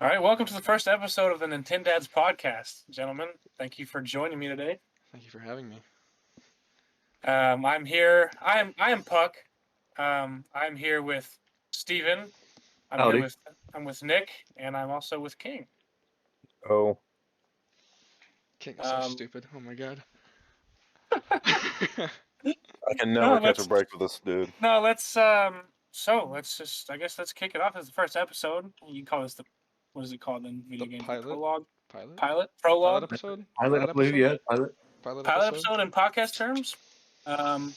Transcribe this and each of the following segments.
All right, welcome to the first episode of the NintenDadz podcast, gentlemen. Thank you for joining me today. Thank you for having me. I'm here. I am Puck. I'm here with Steven. Howdy. I'm with Nick, and I'm also with King. Oh, King is so stupid. Oh my god. I can never No, catch a let's break with this dude. no, let's let's kick it off as the first episode. You call this the what is it called in video The games? pilot? Prologue, Pilot? pilot, Pilot prologue, episode? Pilot, I believe, yeah, pilot. Pilot pilot episode? episode in podcast terms. King, I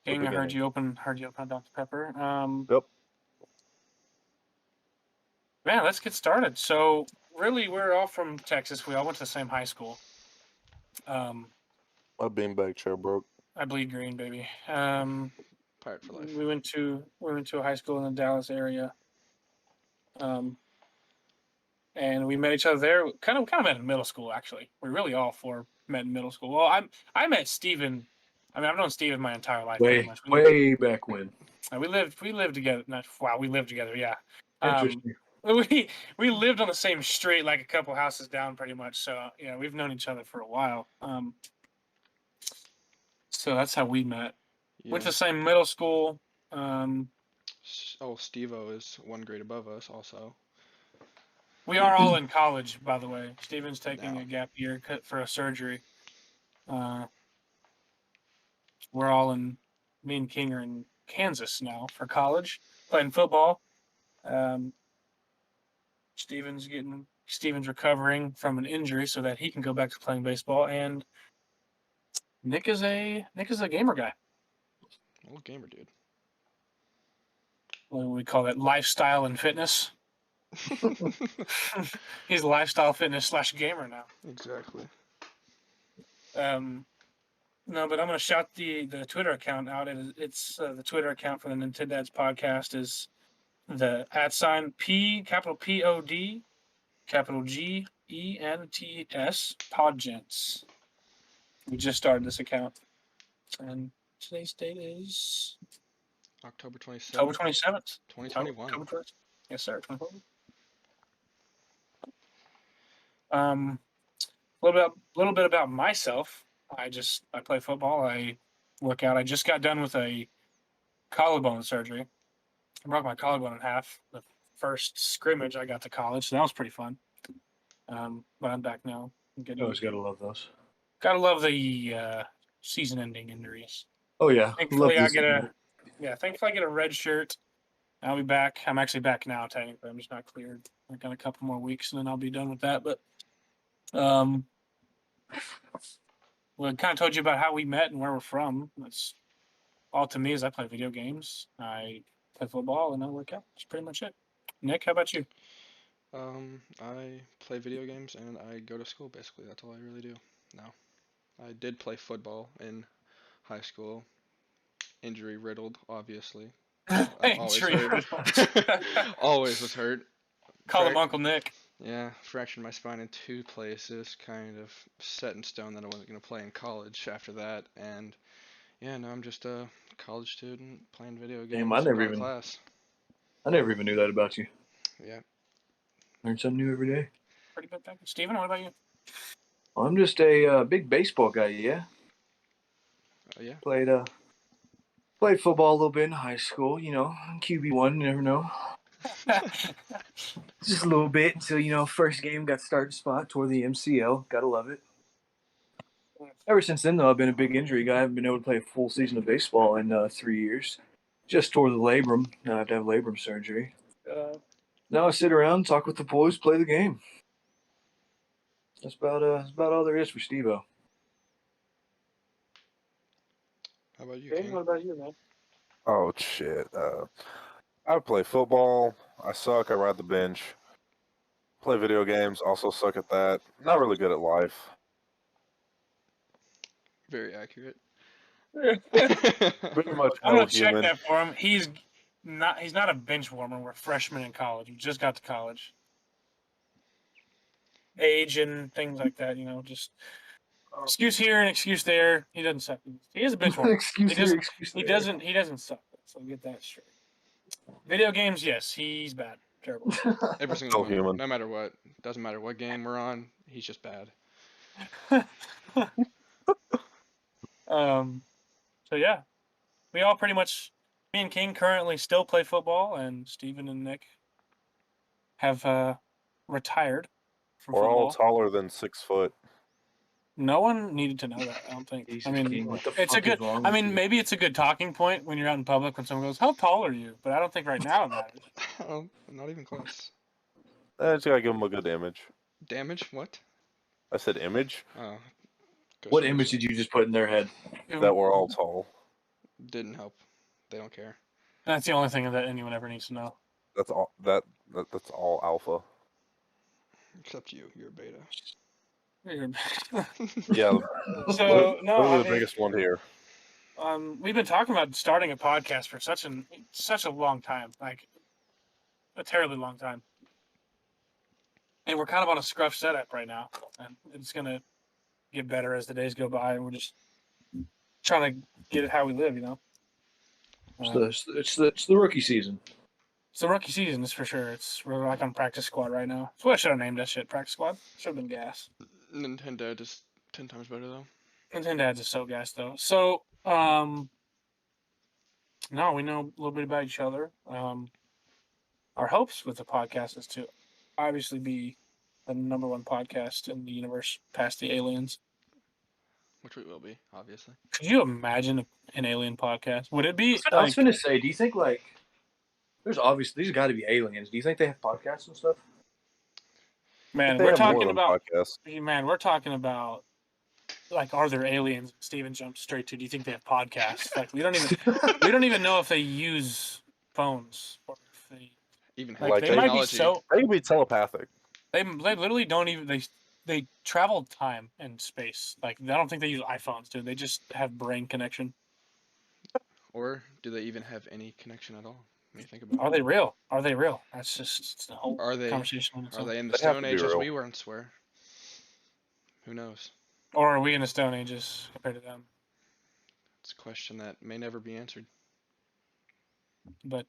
heard beginning. you open Dr. Pepper. Yep. Man, let's get started. So, really, we're all from Texas. We all went to the same high school. My beanbag chair broke. I bleed green, baby. Pirate for life. We went to a high school in the Dallas area. And we met each other there. Kind of met in middle school, actually. We really all four met in middle school. Well, I met Steven. I mean, I've known Steven my entire life, pretty much. Way back when. We lived together. We lived together. Yeah. Interesting. We lived on the same street, like a couple houses down, pretty much. So yeah, we've known each other for a while. So that's how we met. Yeah. Went to the same middle school. Steve-O is one grade above us also. We are all in college, by the way. Steven's taking Now. a gap year for a surgery. We're all in. Me and King are in Kansas now for college, playing football. Steven's recovering from an injury so that he can go back to playing baseball. And Nick is a gamer guy. Old gamer dude. What do we call that? Lifestyle and fitness. He's lifestyle fitness / gamer now. Exactly. No, but I'm going to shout the Twitter account out. It's the Twitter account for the NintenDadz podcast is the @ P capital POD capital GENTS Podgents. We just started this account, and today's date is October 27th. October 27th, 2021. Yes, sir. 2021. A little bit about myself. I play football. I work out. I just got done with a collarbone surgery. I broke my collarbone in half. The first scrimmage I got to college, so that was pretty fun. But I'm back now. You always gotta love those. Gotta love the season-ending injuries. Oh yeah. Thankfully, I get a red shirt. I'll be back. I'm actually back now, technically. I'm just not cleared. I got a couple more weeks, and then I'll be done with that. But, well, I kind of told you about how we met and where we're from. That's all to me is I play video games. I play football, and I work out. That's pretty much it. Nick, how about you? I play video games and I go to school, basically. That's all I really do now. I did play football in high school. Injury riddled, obviously. I'm always hurt. Always was hurt. Call him Uncle Nick. Yeah, fractured my spine in 2 places, kind of set in stone that I wasn't going to play in college after that. And yeah, now I'm just a college student playing video games. Damn, I never even knew that about you. Yeah. Learn something new every day. Pretty good thing. Steven, what about you? I'm just a big baseball guy, yeah. Oh, yeah? Played football a little bit in high school, QB1, you never know. Just a little bit until, first game got started spot, toward the MCL. Gotta love it. Ever since then, though, I've been a big injury guy. I haven't been able to play a full season of baseball in 3 years. Just tore the labrum. Now I have to have labrum surgery. Now I sit around, talk with the boys, play the game. That's about all there is for Steve-O. How about you, Okay, King? what about you, man? Oh shit. I play football. I suck. I ride the bench. Play video games. Also suck at that. Not really good at life. Very accurate. Pretty much I'm no gonna check human. that for him. He's not a bench warmer. We're freshmen in college. We just got to college. Age and things like that, just excuse here and excuse there. He doesn't suck. He is a bench warmer. Excuse he here, excuse He there. doesn't suck. So get that straight. Video games, yes, he's bad. Terrible. Every single So one. human. No matter what. Doesn't matter what game we're on. He's just bad. So yeah, we all pretty much. Me and King currently still play football, and Steven and Nick have retired from We're all football. taller than 6 foot. No one needed to know that. I don't think. Jesus, I mean, King, what the it's a fuck is good. wrong I with mean, you? maybe it's a good talking point when you're out in public when someone goes, "How tall are you?" But I don't think right now it matters. Oh, not even close. Just gotta give them a good image. Damage? What? I said image? Oh. What image did you just put in their head? That we're all tall. Didn't help. They don't care. That's the only thing that anyone ever needs to know. That's all. That's all alpha. Except you. You're a beta. Yeah, So no, literally I the mean, biggest one here. we've been talking about starting a podcast for such a long time, like a terribly long time, and we're kind of on a scruff setup right now, and it's gonna get better as the days go by, and we're just trying to get it how we live, you know. It's the rookie season. It's the rookie season, is for sure. We're like on practice squad right now. That's what I should have named that shit. Practice squad should have been gas. NintenDadz is 10 times better though. NintenDadz is so gas though. So no, we know a little bit about each other. Our hopes with the podcast is to obviously be the number one podcast in the universe past the aliens. Which we will be, obviously. Could you imagine an alien podcast? Would it be I was like, gonna say, do you think like there's obviously these got to be aliens? Do you think they have podcasts and stuff? man, They we're have more talking than about podcasts. man, we're talking about like, are there aliens? Steven jumped straight to, do you think they have podcasts? Like, we don't even know if they use phones or if they Even have like Like, they might be technology. so They can be telepathic. they literally don't even they travel time and space. Like, I don't think they use iPhones, dude. They just have brain connection. Or do they even have any connection at all? When you think about Are it. they real? Are they real? That's just it's the whole Are they conversation on its are own. they in the They have Stone to be Age as real. we once were? Who knows? Or are we in the Stone Ages compared to them? It's a question that may never be answered. But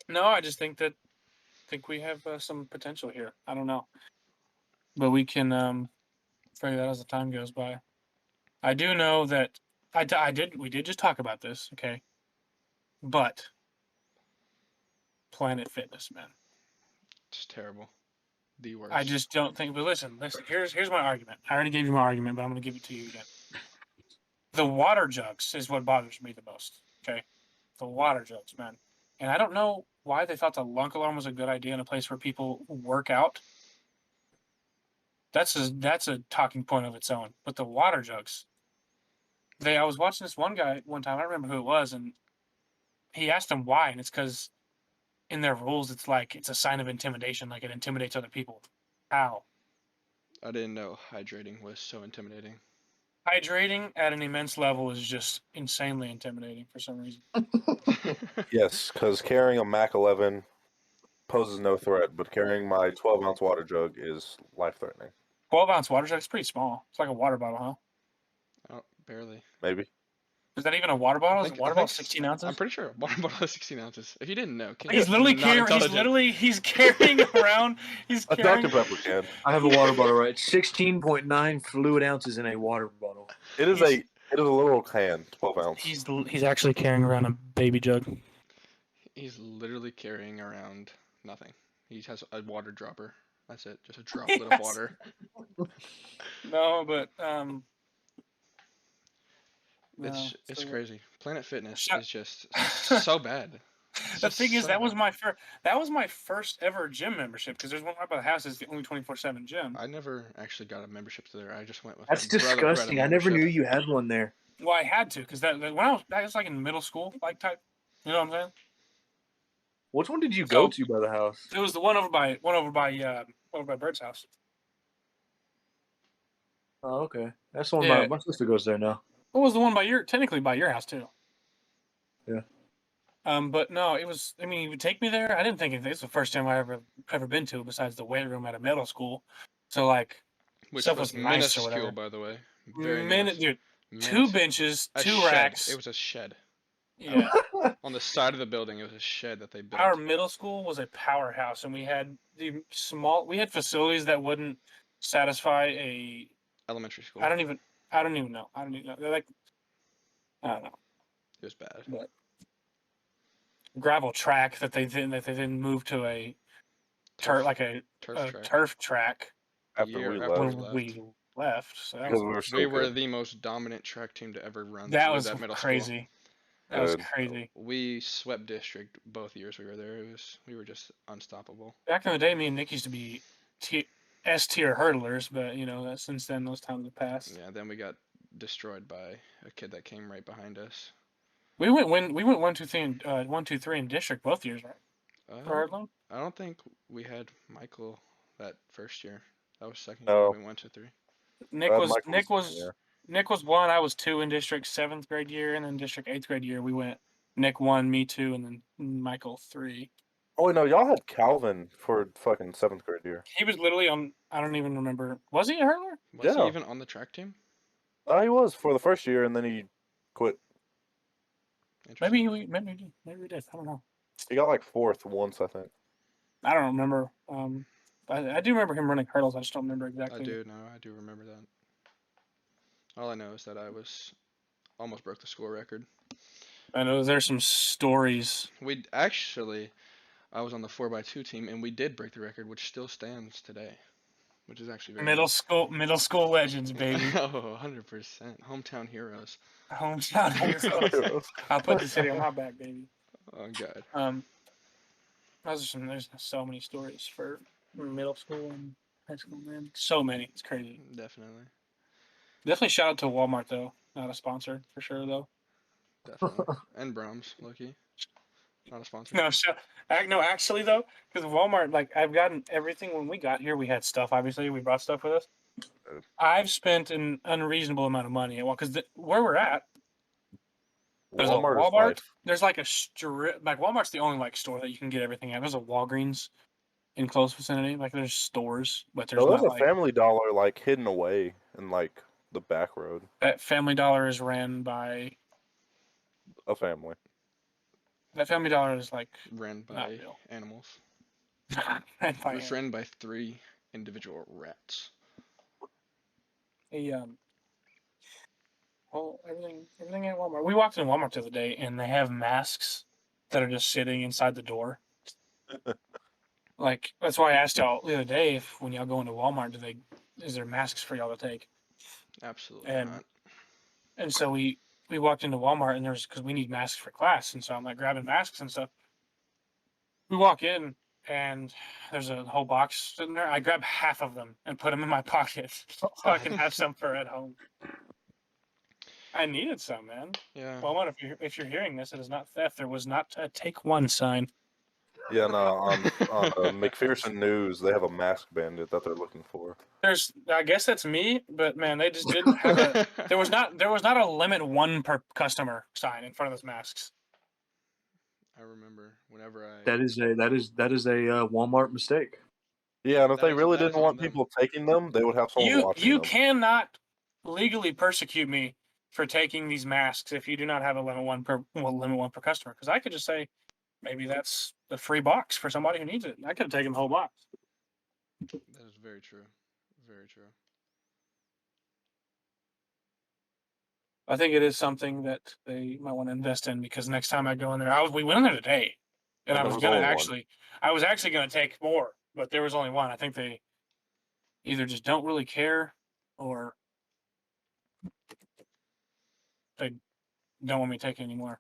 no, I just think we have some potential here. I don't know, but we can figure that out as the time goes by. I do know that we did just talk about this, okay? But Planet Fitness, man. It's terrible. The worst. I just don't think. But listen. Here's my argument. I already gave you my argument, but I'm going to give it to you again. The water jugs is what bothers me the most. Okay, the water jugs, man. And I don't know why they thought the lunk alarm was a good idea in a place where people work out. That's a talking point of its own. But the water jugs. I was watching this one guy one time. I don't remember who it was, and he asked him why, and it's because in their rules, it's like it's a sign of intimidation, like it intimidates other people. How? I didn't know hydrating was so intimidating. Hydrating at an immense level is just insanely intimidating for some reason. Yes, because carrying a Mac 11 poses no threat, but carrying my 12-ounce water jug is life-threatening. 12-ounce water jug is pretty small. It's like a water bottle, huh? Oh, barely. Maybe. Is that even a water bottle? Is a water I bottle think 16 ounces? I'm pretty sure a water bottle is 16 ounces. If you didn't know, King He's is literally not carrying. intelligent. He's carrying around. He's A carrying. Dr. Pepper can. I have a water bottle, right? 16.9 fluid ounces in a water bottle. It is He's- a literal can, 12 ounce. He's actually carrying around a baby jug. He's literally carrying around nothing. He has a water dropper. That's it. Just a droplet of Yes. water. No, but It's crazy. Planet Fitness Shut- is just so bad. It's The just thing is, so that was bad. my first ever gym membership because there's one right by the house. It's the only 24/7 gym. I never actually got a membership to there. I just went with That's my brother who had a disgusting. I never knew membership. you had one there. Well, I had to because that when I was like in middle school, like type. You know what I'm saying? Which one did you go So- to by the house? It was the one over by Bert's house. Oh, okay. That's the one Yeah. my sister goes there now. What was the one technically by your house too? Yeah. But no, it was. I mean, he would take me there. I didn't think it's the first time I ever been to, besides the weight room at a middle school. So like, Which stuff was was nice or minuscule, whatever. by the way. Very Minute, minuscule. dude. Two benches, A two shed. racks. It was a shed. Yeah. On the side of the building, it was a shed that they built. Our middle school was a powerhouse, and we had facilities that wouldn't satisfy a. Elementary school. I don't even know. They're like, I don't know. It was bad. But gravel track that they didn't move to a turf track. turf track After Year we after left, when we left. So that because was, we were so We were good. the most dominant track team to ever run that through was that middle crazy. That was crazy. school. We swept district both years we were there. We were just unstoppable. Back in the day, me and Nick used to be S tier hurdlers, but since then those times have passed. Yeah, then we got destroyed by a kid that came right behind us. We went 1-2-3 in district both years, right? For hurdling. I don't think we had Michael that first year. That was second No. year. We went to 3. Nick was Yeah. Nick was 1. I was 2 in district 7th grade year, and then district 8th grade year we went Nick 1, me 2, and then Michael 3. Oh wait, no, y'all had Calvin for fucking 7th grade year. He was literally on. I don't even remember. Was he a hurdler? Was he Yeah. even on the track team? He was for the first year, and then he quit. Maybe Interesting. we did. I don't know. He got like 4th once, I think. I don't remember. I do remember him running hurdles. I just don't remember I exactly. do remember that. All I know is that I almost broke the school record. I know there's some stories. I was on the 4x2 team, and we did break the record, which still stands today, which is actually very Middle school legends, baby. Oh, 100%. Hometown heroes. Hometown heroes. I'll put the city on my back, baby. Oh, God. There's so many stories for middle school and high school, man. So many. It's crazy. Definitely. Shout out to Walmart though. Not a sponsor for sure though. Definitely. And Brahms, lucky. Not a sponsor. No, actually though, because Walmart, like I've gotten everything when we got here. We had stuff. Obviously, we brought stuff with us. I've spent an unreasonable amount of money. Well, because where we're at, there's Walmart a is Walmart. life. There's like a strip. Like Walmart's the only like store that you can get everything at. There's a Walgreens in close vicinity. Like there's stores, but there's There's not a like Family Dollar like hidden away in like the back road. that. Family Dollar is ran by A family. that. Family Dollar is like Ran not by real. animals. Ran by It was ran by 3 individual rats. Well, everything at Walmart. We walked into Walmart the other day, and they have masks that are just sitting inside the door. Like that's why I asked y'all the other day if when y'all go into Walmart, is there masks for y'all to take? Absolutely And not. and so we walked into Walmart, and there's because we need masks for class, and so I'm like grabbing masks and stuff. We walk in, and there's a whole box sitting there. I grab half of them and put them in my pocket so I can have some for at home. I needed some, man. Yeah. Walmart, if you're hearing this, it is not theft. There was not a take one sign. Yeah, no, on McPherson News, they have a mask bandit that they're looking for. I guess that's me, but man, they just didn't have a. There was not a limit 1 per customer sign in front of those masks. I remember whenever I. That is a Walmart mistake. Yeah, and if they really that is didn't on want them. people taking them, they would have someone watching You them. cannot legally persecute me for taking these masks if you do not have a limit one per customer. Because I could just say, maybe that's the free box for somebody who needs it. I could have taken the whole box. That is very true. Very true. I think it is something that they might want to invest in because next time I go in there, we went in there today, and And I there was was gonna only one. I was actually gonna take more, but there was only one. I think they either just don't really care, or they don't want me to take it anymore.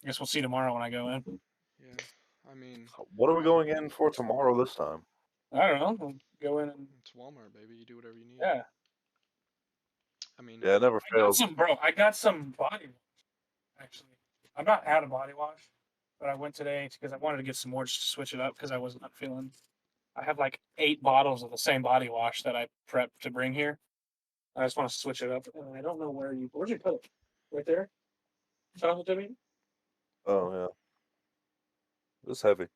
I guess we'll see tomorrow when I go in. Yeah. I mean, What are we going in for tomorrow this time? I don't know. We'll go in and it's Walmart, baby. You do whatever you need. yeah. I mean, Yeah, it never fails. I got some body wash. Actually, I'm not out of body wash, but I went today because I wanted to get some more just to switch it up because I was not feeling. I have like 8 bottles of the same body wash that I prepped to bring here. I just want to switch it up, and I don't know where'd you put it? Right there. Show it to me. Oh yeah, it's heavy.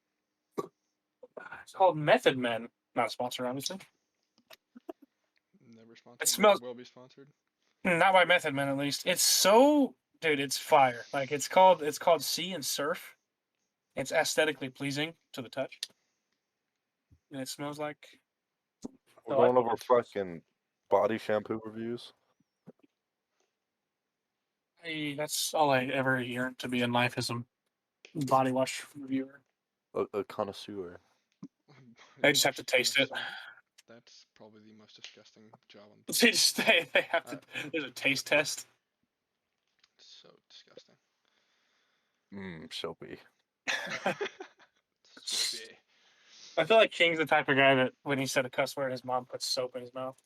It's called Method Men. Not a sponsor, obviously. never sponsored. It smells- Will be sponsored. Not by Method Men, at least. It's so dude, it's fire. Like it's called Sea and Surf. It's aesthetically pleasing to the touch, and it smells like. We're Oh, going over fucking body shampoo reviews. That's all I ever yearned to be in life is a body wash reviewer. A connoisseur. I just have to taste it. Connoisseur? That's probably the most disgusting job on the They planet. just they have to. There's a taste test. It's so disgusting. Soapy. Soapy. I feel like King's the type of guy that when he said a cuss word, his mom puts soap in his mouth.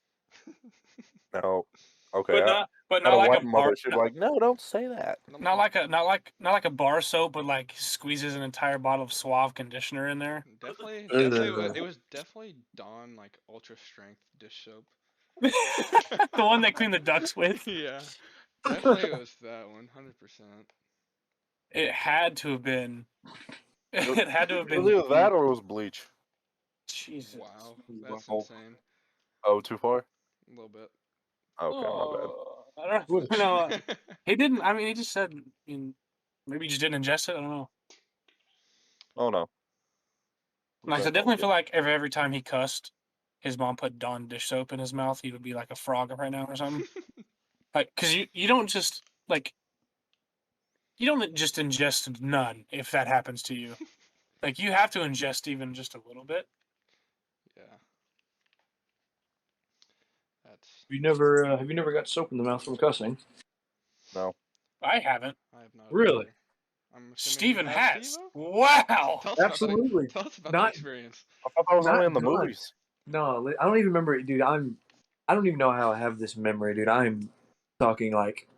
No. Okay. But I not had a like a white mother. bar. She'd be like, no, don't say that. Not like a bar soap, but like squeezes an entire bottle of Suave conditioner in there. Definitely, Ugh. it was definitely Dawn like ultra strength dish soap. The one they clean the ducks with. Yeah, definitely it was that 100%. It had to have been. It had to have It was been. either that or it was bleach. Jesus. Wow, that's Wow. insane. Oh, too far? A little bit. Okay, my bad. Oh, I don't What? know. He didn't. I mean, he just said. Maybe he just didn't ingest it. I don't know. Oh no. Like, I definitely feel like every time he cussed, his mom put Dawn dish soap in his mouth, he would be like a frog right now or something. Like, cause you don't just like you don't just ingest none if that happens to you. Like, you have to ingest even just a little bit. Yeah. That's. Have you never got soap in the mouth from cussing? No. I haven't. I have not. Really? Either. I'm assuming Steven you have, has. Steve-O? Wow. Tell us about that. Absolutely. Tell us about that Not experience. I thought that was only not in the done. movies. No, I don't even remember it, dude. I don't even know how I have this memory, dude. I'm talking like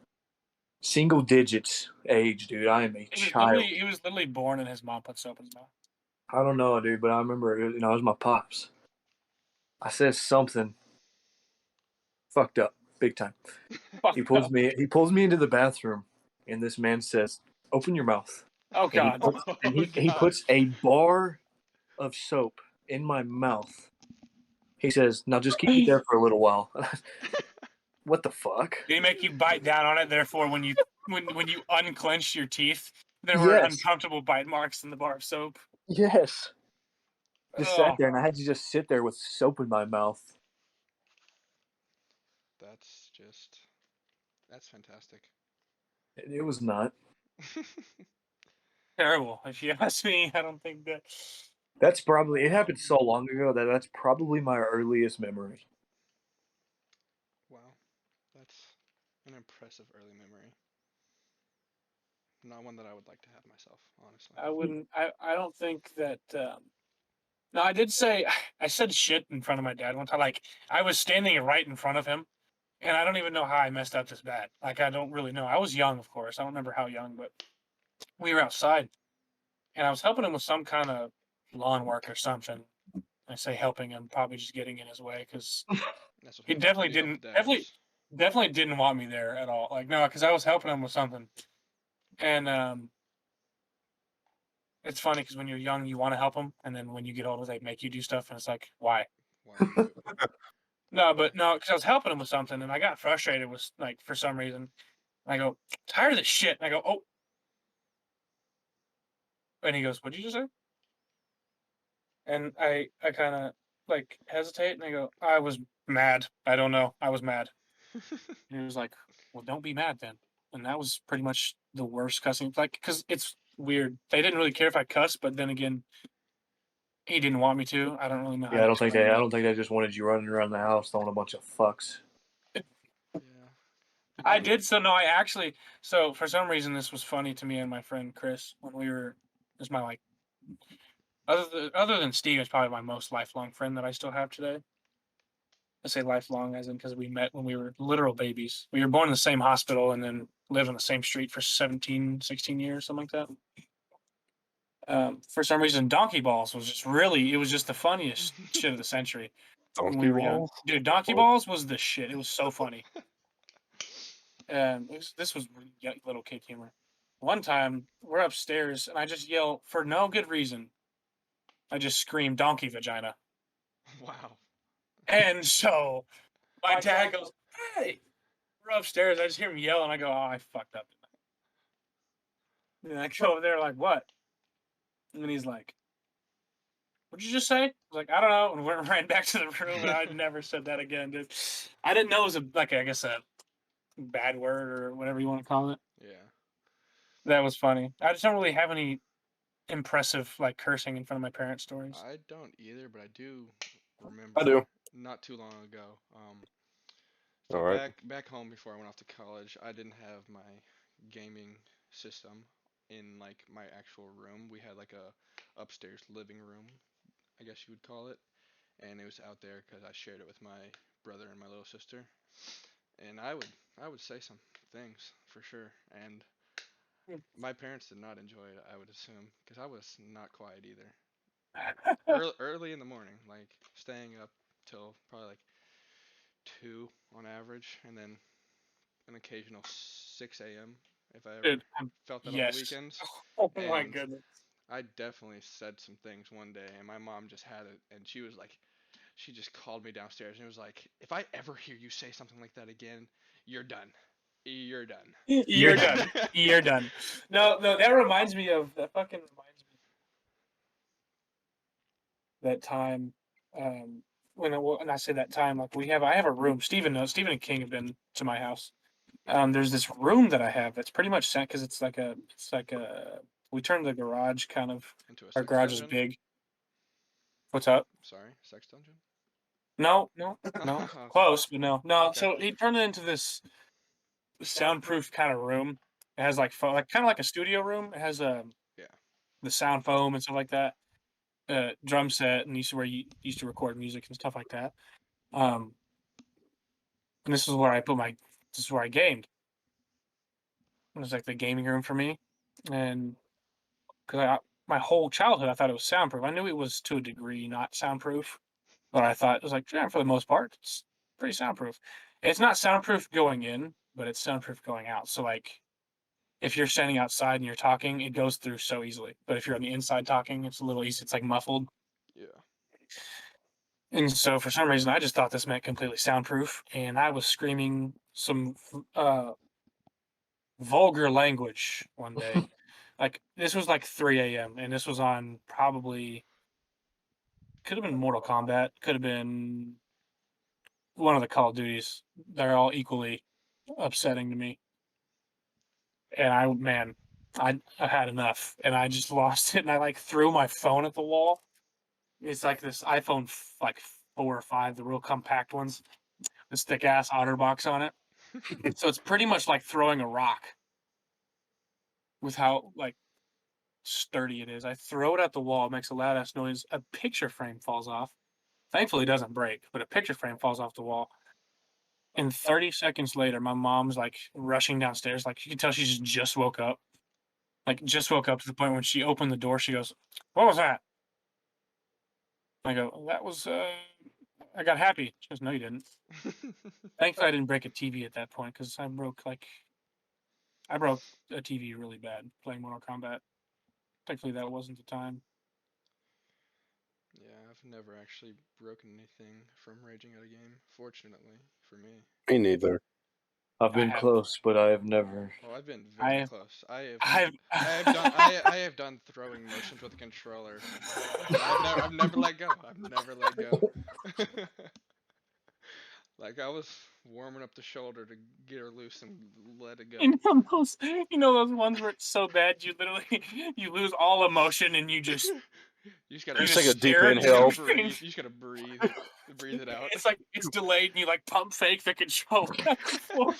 single digits age, dude. I am a child. He was literally born and his mom put soap in his mouth. I don't know, dude, but I remember it was my pops. I said something fucked up, big time. He pulls me into the bathroom, and this man says, "Open your mouth." Oh And God. he puts a bar of soap in my mouth. He says, "Now just keep it there for a little while." What the fuck? Did he make you bite down on it? Therefore, when you unclenched your teeth, there were Yes. uncomfortable bite marks in the bar of soap. Yes. Just Oh, sat there, and I had to just sit there with soap in my mouth. That's fantastic. It was not. terrible. If you ask me, I don't think that. That's probably it happened so long ago that that's probably my earliest memory. Wow, that's an impressive early memory. Not one that I would like to have myself, honestly. I wouldn't. I don't think that. No, I did say I said shit in front of my dad one time. Like, I was standing right in front of him, and I don't even know how I messed up this bad. Like, I don't really know. I was young, of course. I don't remember how young, but we were outside, and I was helping him with some kind of lawn work or something. I say helping him, probably just getting in his way because That's what he happens definitely when you help didn't. dads. Definitely didn't want me there at all. Like, no, because I was helping him with something, and it's funny because when you're young, you want to help them, and then when you get older, they make you do stuff, and it's like, why? Why do you do it? No, but no, because I was helping him with something, and I got frustrated with like for some reason. And I go, tired of this shit. And I go, oh, and he goes, what'd you just say? And I kind of like hesitate, and I go, I was mad. I don't know. I was mad. And he was like, well, don't be mad then. And that was pretty much the worst cussing. Like, because it's weird. They didn't really care if I cussed, but then again, he didn't want me to. I don't really know how Yeah, to I explain don't think they just wanted you running around the house throwing a bunch of fucks. Yeah. I did. So no, I actually. So for some reason, this was funny to me and my friend Chris when we were. This is my like. Other than Steve, is probably my most lifelong friend that I still have today. I say lifelong as in because we met when we were literal babies. We were born in the same hospital and then lived on the same street for 17, 16 years, something like that. For some reason, Donkey Balls was just really. It was just the funniest shit of the century when Donkey we were young. balls? Dude, Donkey Balls was the shit. It was so funny. This was little kid humor. One time, we're upstairs, and I just yell for no good reason. I just scream "donkey vagina," Wow. and so my dad goes, "Hey!" We're upstairs. I just hear him yell, and I go, "Oh, I fucked up." And I go over there like, what? And he's like, what'd you just say? I was like, I don't know. And went right back to the room, and I never said that again, dude. I didn't know it was I guess a bad word or whatever you want to call it. Yeah. That was funny. I just don't really have any impressive like cursing in front of my parents' stories. I don't either, but I do I remember do. not too long ago. So All right. back home before I went off to college, I didn't have my gaming system in like my actual room. We had like a upstairs living room, I guess you would call it, and it was out there because I shared it with my brother and my little sister. And I would say some things for sure, and my parents did not enjoy it. I would assume because I was not quiet either. Early in the morning, like staying up till probably like 2 on average, and then an occasional 6 a.m. if I ever Dude, felt that on the yes. weekends. Oh my And goodness. I definitely said some things one day, and my mom just had it, and she was like, she just called me downstairs and was like, if I ever hear you say something like that again, you're done. You're done. You're done. You're done. No, that reminds me of that. Fucking reminds me that time. When I say that time, like I have a room. Steven knows. Steven and King have been to my house. There's this room that I have that's pretty much set because it's like a. We turned the garage kind of. Into a Our sex garage is dungeon? big. What's up? Sorry, sex dungeon? No, no, no. Okay. Close, but no, no. Okay. So he turned it into this soundproof kind of room. It has like like kind of like a studio room. It has Yeah. the sound foam and stuff like that. Drum set and where you used to record music and stuff like that. Um, and this is where I put my. This is where I gamed. It was like the gaming room for me, and because my whole childhood I thought it was soundproof. I knew it was to a degree not soundproof, but I thought it was like yeah, for the most part it's pretty soundproof. It's not soundproof going in, but it's soundproof going out. So like if you're standing outside and you're talking, it goes through so easily. But if you're on the inside talking, it's a little easy. It's like muffled. Yeah. And so for some reason, I just thought this meant completely soundproof, and I was screaming some vulgar language one day. Like this was like 3 a.m. and this was on probably could have been Mortal Kombat, could have been one of the Call of Duties. They're all equally upsetting to me. And I had enough, and I just lost it, and I like threw my phone at the wall. It's like this iPhone like 4 or 5, the real compact ones, this thick ass OtterBox on it. So it's pretty much like throwing a rock with how like sturdy it is. I throw it at the wall, it makes a loud ass noise. A picture frame falls off. Thankfully, it doesn't break, but a picture frame falls off the wall. And 30 seconds later, my mom's like rushing downstairs. Like you can tell she's just woke up. Like just woke up to the point when she opened the door, she goes, "What was that?" I go, "That was I got happy." She goes, "No, you didn't." Thankfully, I didn't break a TV at that point because I broke a TV really bad playing Mortal Kombat. Thankfully, that wasn't the time. Yeah, I've never actually broken anything from raging at a game, fortunately for me. Me neither. I've I been have, close, but I have never. Oh, I've been very I, close. I've, I have done throwing motions with a controller, and I've never let go. I've never let go. Like I was warming up the shoulder to get her loose and let it go. you know those ones where it's so bad you literally you lose all emotion and You just you gotta Just just take a deep stare into the inhale. screen. breathe. You just gotta breathe it out. It's like it's delayed and you like pump fake the controller at the floor.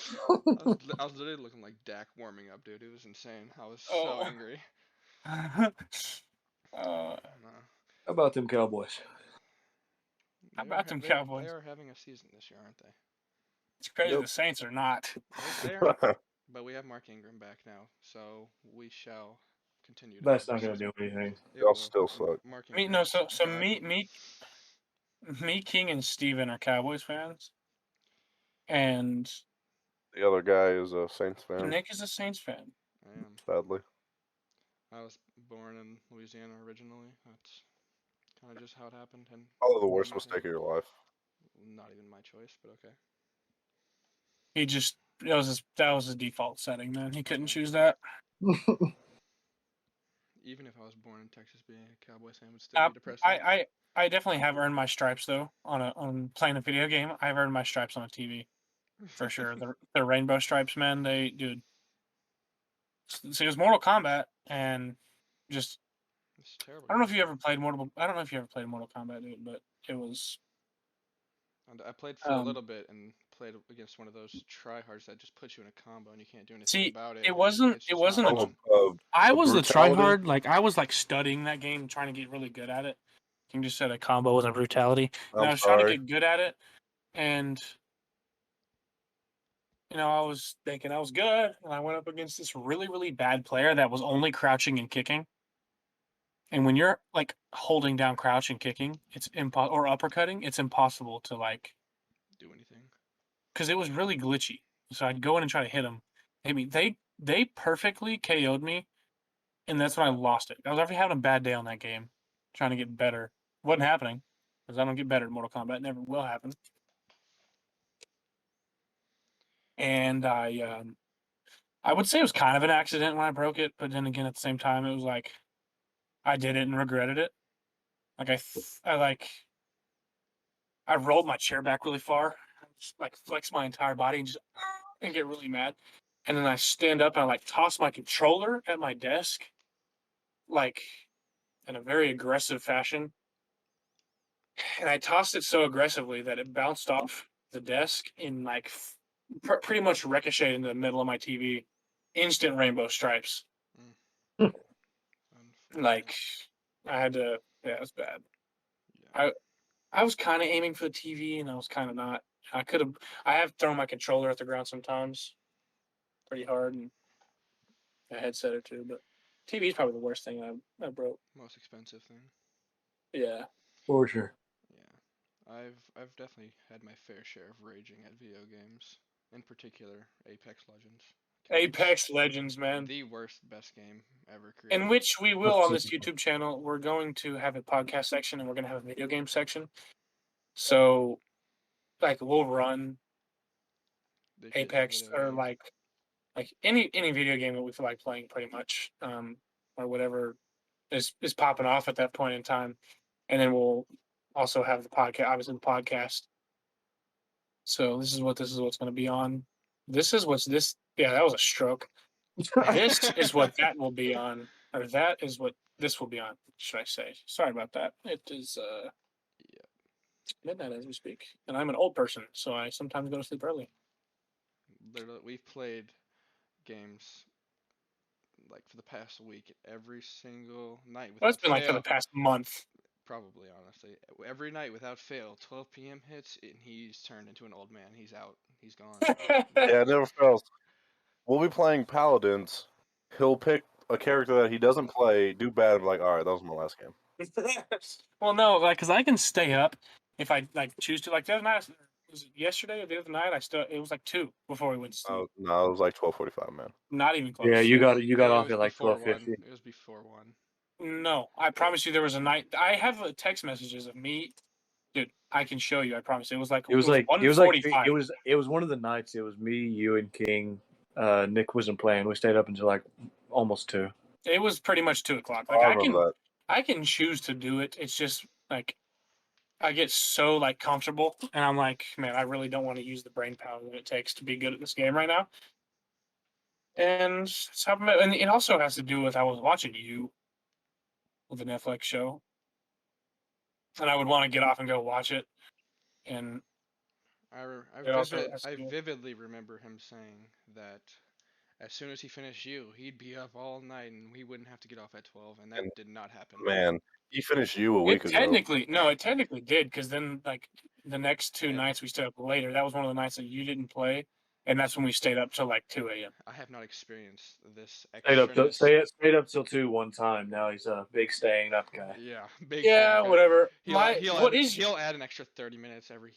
I was literally looking like Dak warming up, dude. It was insane. I was so Oh. angry. How Nah. How about them Cowboys? about them They Cowboys? are having a season this year, aren't they? It's crazy Nope. the Saints are not. They are. But we have Mark Ingram back now, so we shall continue to have That's their not going to season. do anything. It Y'all will. still suck. Mark Me Ingram no, is so God. me, King, and Steven are Cowboys fans, and The other guy is a Saints fan, Nick is a Saints fan. I am. sadly. I was born in Louisiana originally. That's kind of just how it happened, and Probably the more worst nothing. mistake of your life. Not even my choice, but okay. He just that was his default setting, man. He That's couldn't fine. choose that. even if I was born in Texas, being a Cowboys fan would still be depressing. I definitely have earned my stripes though on playing a video game. I've earned my stripes on a TV for sure. The rainbow stripes, man. Dude. So it was Mortal Kombat, and just It's terrible. I don't know if you ever played Mortal Kombat, dude, but it was. And I played for a little bit and played against one of those tryhards that just puts you in a combo and you can't do anything See, about it. it and wasn't. It's It just not wasn't. fun. I a was the brutality? tryhard. Like I was like studying that game, trying to get really good at it. You just said a combo was a brutality, and I'm I was trying to sorry. get good at it, and I was thinking I was good, and I went up against this really, really bad player that was only crouching and kicking. And when you're like holding down crouch and kicking, it's or uppercutting, it's impossible to like Do anything. because it was really glitchy. So I'd go in and try to hit him. Hit me. They perfectly KO'd me, and that's when I lost it. I was already having a bad day on that game, trying to get better. Wasn't happening because I don't get better at Mortal Kombat. It never will happen. And I would say it was kind of an accident when I broke it, but then again, at the same time, it was like I did it and regretted it. Like I rolled my chair back really far, just like flex my entire body and get really mad. And then I stand up and I like toss my controller at my desk, like in a very aggressive fashion. And I tossed it so aggressively that it bounced off the desk and like pretty much ricocheted into the middle of my TV. Instant rainbow stripes. Like I had to. Yeah, it was bad. Yeah. I was kind of aiming for the TV, and I was kind of not. I have thrown my controller at the ground sometimes, pretty hard, and a headset or two. But TV is probably the worst thing I broke. Most expensive thing. Yeah. For sure. Yeah. I've definitely had my fair share of raging at video games. In particular, Apex Legends. 'Cause Apex Legends, man. The worst, best game ever In created. which we will on this YouTube channel. We're going to have a podcast section, and we're going to have a video game section. So, like, we'll run The shit Apex video or games. like any video game that we feel like playing, pretty much, or whatever is popping off at that point in time, and then we'll also have the podcast, obviously the podcast. So this is what's going to be on. This is what's this. Yeah, that was a stroke. This is what that will be on, or that is what this will be on. Should I say? Sorry about that. It is Yeah. midnight as we speak, and I'm an old person, so I sometimes go to sleep early. Literally, we've played games like for the past week every single night Well, it's without been like for the fail. past month. Probably, honestly, every night without fail. 12 p.m. hits, and he's turned into an old man. He's out. He's gone. Yeah, it never fails. We'll be playing Paladins. He'll pick a character that he doesn't play, do bad, and be like, all right, that was my last game. Well, no, like, cause I can stay up if I like choose to. Like the other night, was it yesterday or the other night? It was like 2 before we went to sleep. Oh, no, it was like 12:45, man. Not even close. Yeah, you got It off was at like before 12:50. one. It was before one. No, I promise you, there was a night. I have text messages of me, dude. I can show you. I promise. It was like It was 1:45. it was one of the nights. It was me, you, and King. Nick wasn't playing. We stayed up until like almost 2. It was pretty much 2 o'clock. Oh, Like I remember that. I can choose to do it. It's just like I get so like comfortable, and I'm like, man, I really don't want to use the brain power that it takes to be good at this game right now. And and it also has to do with I was watching you with the Netflix show, and I would want to get off and go watch it, and it also has I to do. vividly remember him saying that as soon as he finished you, he'd be up all night and we wouldn't have to get off at 12, and that And did not happen. man, he finished you a week ago. It technically did, because then like the next 2 nights we stayed up later. That was one of the nights that you didn't play, and that's when we stayed up till like 2 a.m. I have not experienced this Stayed up till 2 one time. Now he's a big staying up guy. Yeah, big Yeah, staying guy. whatever. He'll add an extra 30 minutes every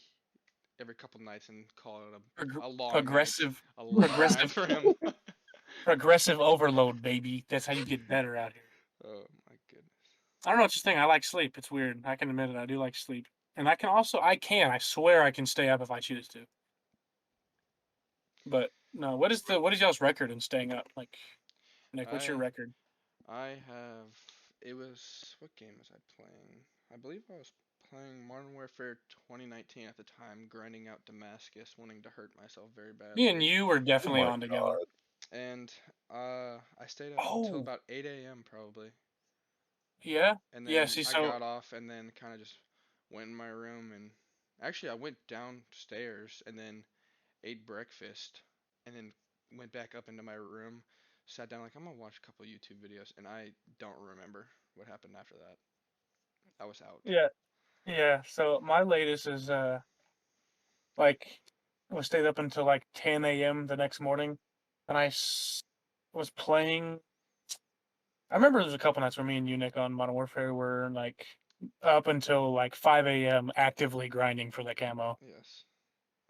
couple nights and call it a long progressive night. A long night for him. progressive overload, baby. That's how you get better out here. Oh my goodness. I don't know what you think. I like sleep. It's weird. I can admit it. I do like sleep, and I swear I can stay up if I choose to. But no, what is y'all's record in staying up? Like, Nick, what's your record? It was, what game was I playing? I believe I was playing Modern Warfare 2019 at the time, grinding out Damascus, wanting to hurt myself very Me badly. and you were Oh definitely my on together. god. And I stayed up until Oh, about 8 a.m. probably. yeah, And yeah. then See, I so got off and then kind of just went in my room and actually I went downstairs and then ate breakfast and then went back up into my room, sat down like I'm gonna watch a couple YouTube videos and I don't remember what happened after that. I was out. yeah, yeah. So my latest is like I stayed up until like 10 a.m. the next morning, and was playing. I remember there was a couple nights where me and you, Nick, on Modern Warfare were like up until like 5 a.m. actively grinding for the camo. Yes.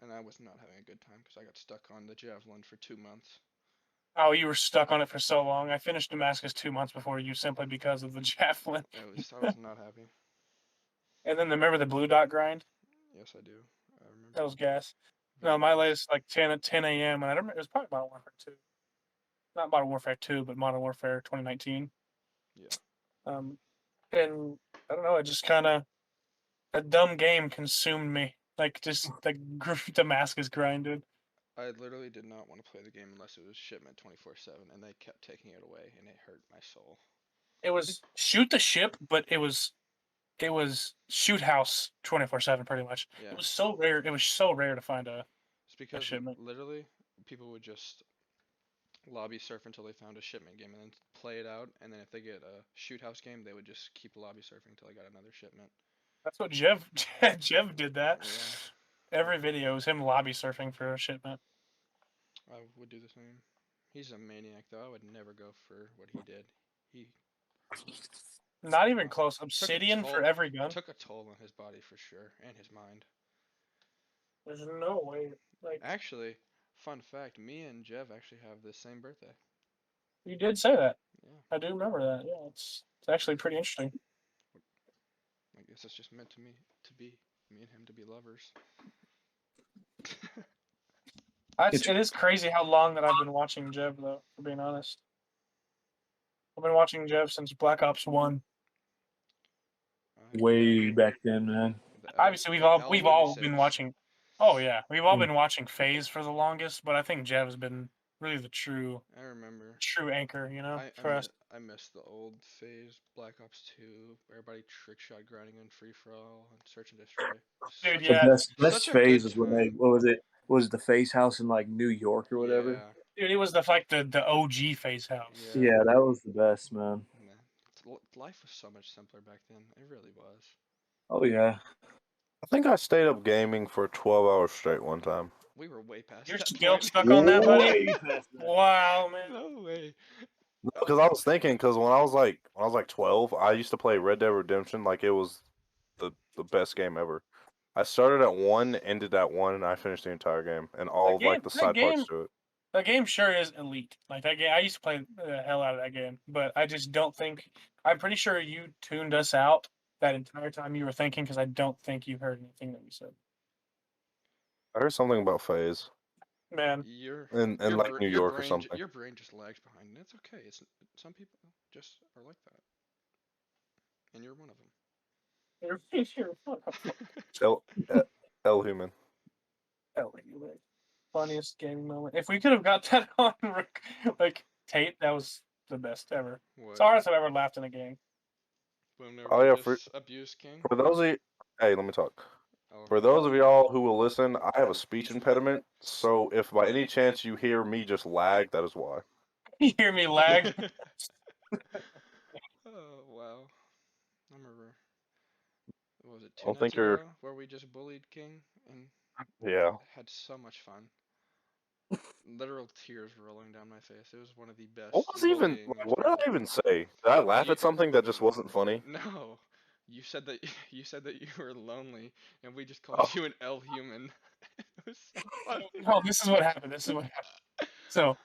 And I was not having a good time because I got stuck on the javelin for 2 months. Oh, you were stuck on it for so long. I finished Damascus 2 months before you simply because of the javelin. I was not happy. And then remember the blue dot grind? Yes, I do. I remember. That was gas. Very No, my gas. latest like 10 a.m. and I don't remember, it was probably Modern Warfare 2. Not Modern Warfare 2, but Modern Warfare 2019. Yeah. Um, and I don't know, it just kind of a dumb game consumed me. Like just the Damascus grinded. I literally did not want to play the game unless it was shipment 24/7, and they kept taking it away, and it hurt my soul. It was shoot the ship, but it was shoot house 24/7 pretty much. Yeah. It was so rare. It was so rare to find It's a because shipment. literally people would just lobby surf until they found a shipment game and then play it out, and then if they get a shoot house game, they would just keep lobby surfing until they got another shipment. That's what Jev did that. Yeah. Every video is him lobby surfing for a shipment. I would do the same. He's a maniac though. I would never go for what he did. He Not even uh, close. took a Obsidian for toll every gun. took a toll on his body for sure and his mind. There's no way. Like Actually, fun fact, me and Jev actually have the same birthday. you did say that. Yeah. I do remember that. Yeah, it's actually pretty interesting. I guess it's just meant to be me and him to be lovers. It is crazy how long that I've been watching Jev though. For being honest, I've been watching Jev since Black Ops 1. Way back then, man. Obviously, The L we've movie all been saves. watching. Oh yeah, we've all been watching FaZe for the longest, but I think Jev has been really the true I remember. anchor, for us. I miss the old phase, Black Ops 2, everybody trick shot grinding in free for all and search and destroy. Dude, The yeah, best Such a phase good is when they time. what was it? Was it the Face House in like New York or whatever? Yeah, dude, it was the OG FaZe house. yeah, Yeah, that was the best, man. man. Life was so much simpler back then. It really was. Oh yeah. I think I stayed up gaming for 12 hours straight one time. We were way past You're that still point. stuck on that, buddy? Way past that. Wow, man. No way. Because I was thinking, because when I was like 12, I used to play Red Dead Redemption like it was the best game ever. I started at 1, ended at 1, and I finished the entire game and all of like the That side game, parts to it. that game sure is elite. Like that game, I used to play the hell out of that game, but I just don't think. I'm pretty sure you tuned us out that entire time you were thinking, because I don't think you heard anything that we said. I heard something about FaZe Man, in like New York or something. Your brain just lags behind. And it's okay. It's some people just are like that, and you're one of them. you're L, L human. funniest gaming moment. If we could have got that on like tape, that was the best ever. What? It's the hardest I've ever laughed in a game. Whenever Oh we yeah, just abused King. for those of you, hey, let me talk. Oh, For those of y'all who will listen, I have a speech impediment, so if by any chance you hear me just lag, that is why. You hear me lag? oh wow. I remember. What was it I two don't nights think you're. ago where we just bullied King and Yeah. had so much fun. Literal tears rolling down my face. It was one of the What best was even? bullying Like, what did I experiences. even say? Did I laugh You, at something that just wasn't funny? no, you said that you said that you were lonely, and we just Oh, called you an L human. it was so funny. No, this is what happened. So,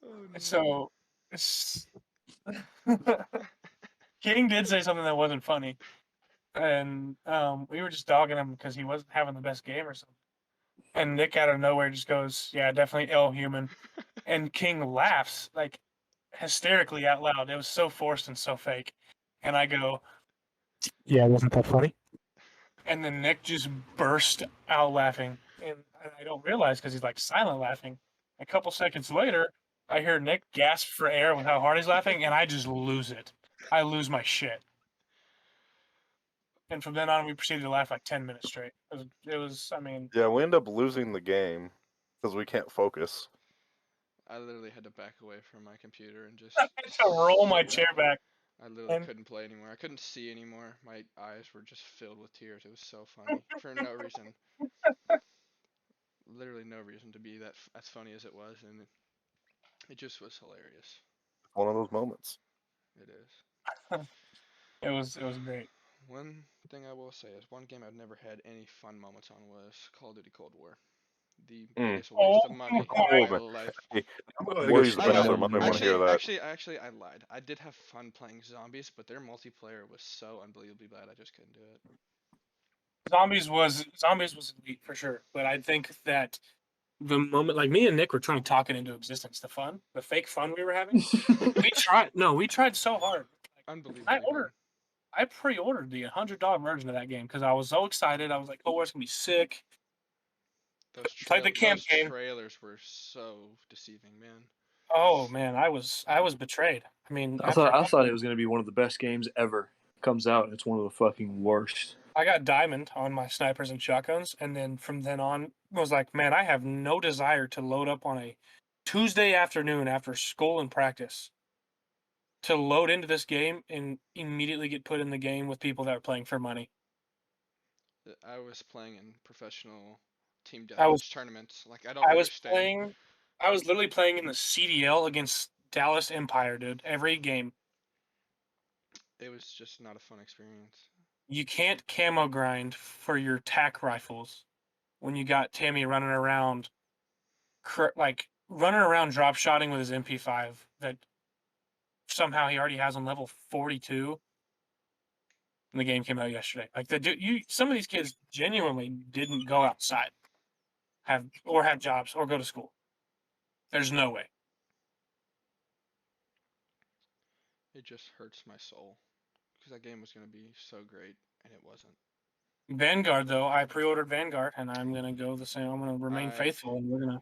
Oh no. so, King did say something that wasn't funny, and we were just dogging him because he wasn't having the best game or something. And Nick out of nowhere just goes, "Yeah, definitely L human." And King laughs like hysterically out loud. It was so forced and so fake. And I go, "Yeah, wasn't that funny?" And then Nick just burst out laughing, and I don't realize because he's like silent laughing. A couple seconds later, I hear Nick gasp for air with how hard he's laughing, and I just lose it. I lose my shit. And from then on, we proceeded to laugh like 10 minutes straight. I mean, Yeah, we end up losing the game because we can't focus. I literally had to back away from my computer and just I had to roll my sit chair down. back. I literally And couldn't play anymore. I couldn't see anymore. My eyes were just filled with tears. It was so funny for no reason. Literally no reason to be that as funny as it was, and it just was hilarious. One of those moments. It is. it was great. One thing I will say is one game I've never had any fun moments on was Call of Duty Cold War. The Mm. biggest Oh waste of money in Oh my man, life. hey, I boy, guess he's the I best. know I don't even want to more. hear that. Actually, I lied. I did have fun playing zombies, but their multiplayer was so unbelievably bad. I just couldn't do it. Zombies was elite for sure, but I think that the moment, like me and Nick were trying to talk it into existence, the fake fun we were having. We tried so hard. Like, I Unbelievably ordered fun. I pre-ordered the $100 version of that game because I was so excited. I was like, "Oh, it's gonna be sick." Played the Those campaign. trailers were so deceiving, man. Oh man, I was betrayed. I mean, I after thought a I couple, thought it was gonna be one of the best games ever. Comes out and it's one of the fucking worst. I got diamond on my snipers and shotguns, and then from then on, was like, man, I have no desire to load up on a Tuesday afternoon after school and practice to load into this game and immediately get put in the game with people that are playing for money. I was playing in professional team I was deathmatch tournaments. Like I don't I was understand. playing I was literally playing in the CDL against Dallas Empire, dude. Every game. It was just not a fun experience. You can't camo grind for your tac rifles when you got Tammy running around, like running around drop shotting with his MP5 that somehow he already has on level 42. And the game came out yesterday. Like some of these kids genuinely didn't go outside, have jobs or go to school. There's no way. It just hurts my soul because that game was gonna be so great and it wasn't. Vanguard though, I pre-ordered Vanguard and I'm gonna go the same. I'm gonna remain I faithful and we're gonna.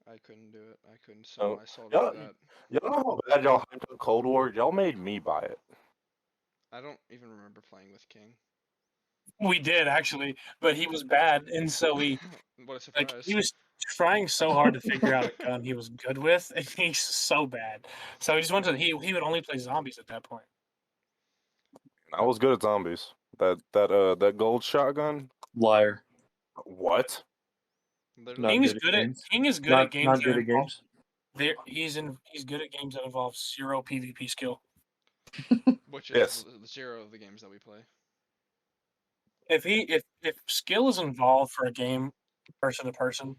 I couldn't do it. I couldn't sell Oh, my soul to y'all, do that. y'all know how bad y'all hyped up Cold War? Y'all made me buy it. I don't even remember playing with King. We did actually, but he was bad, and so What a he surprise. was trying so hard to figure out a gun he was good with, and he's so bad. So he just went to he would only play zombies at that point. I was good at zombies. That gold shotgun. Liar. What? Literally, Not good at games. King is good at Not games not that good at involve games. he's good at games that involve zero PvP skill. which is Yes. zero of the games that we play. If skill is involved for a game, person to person,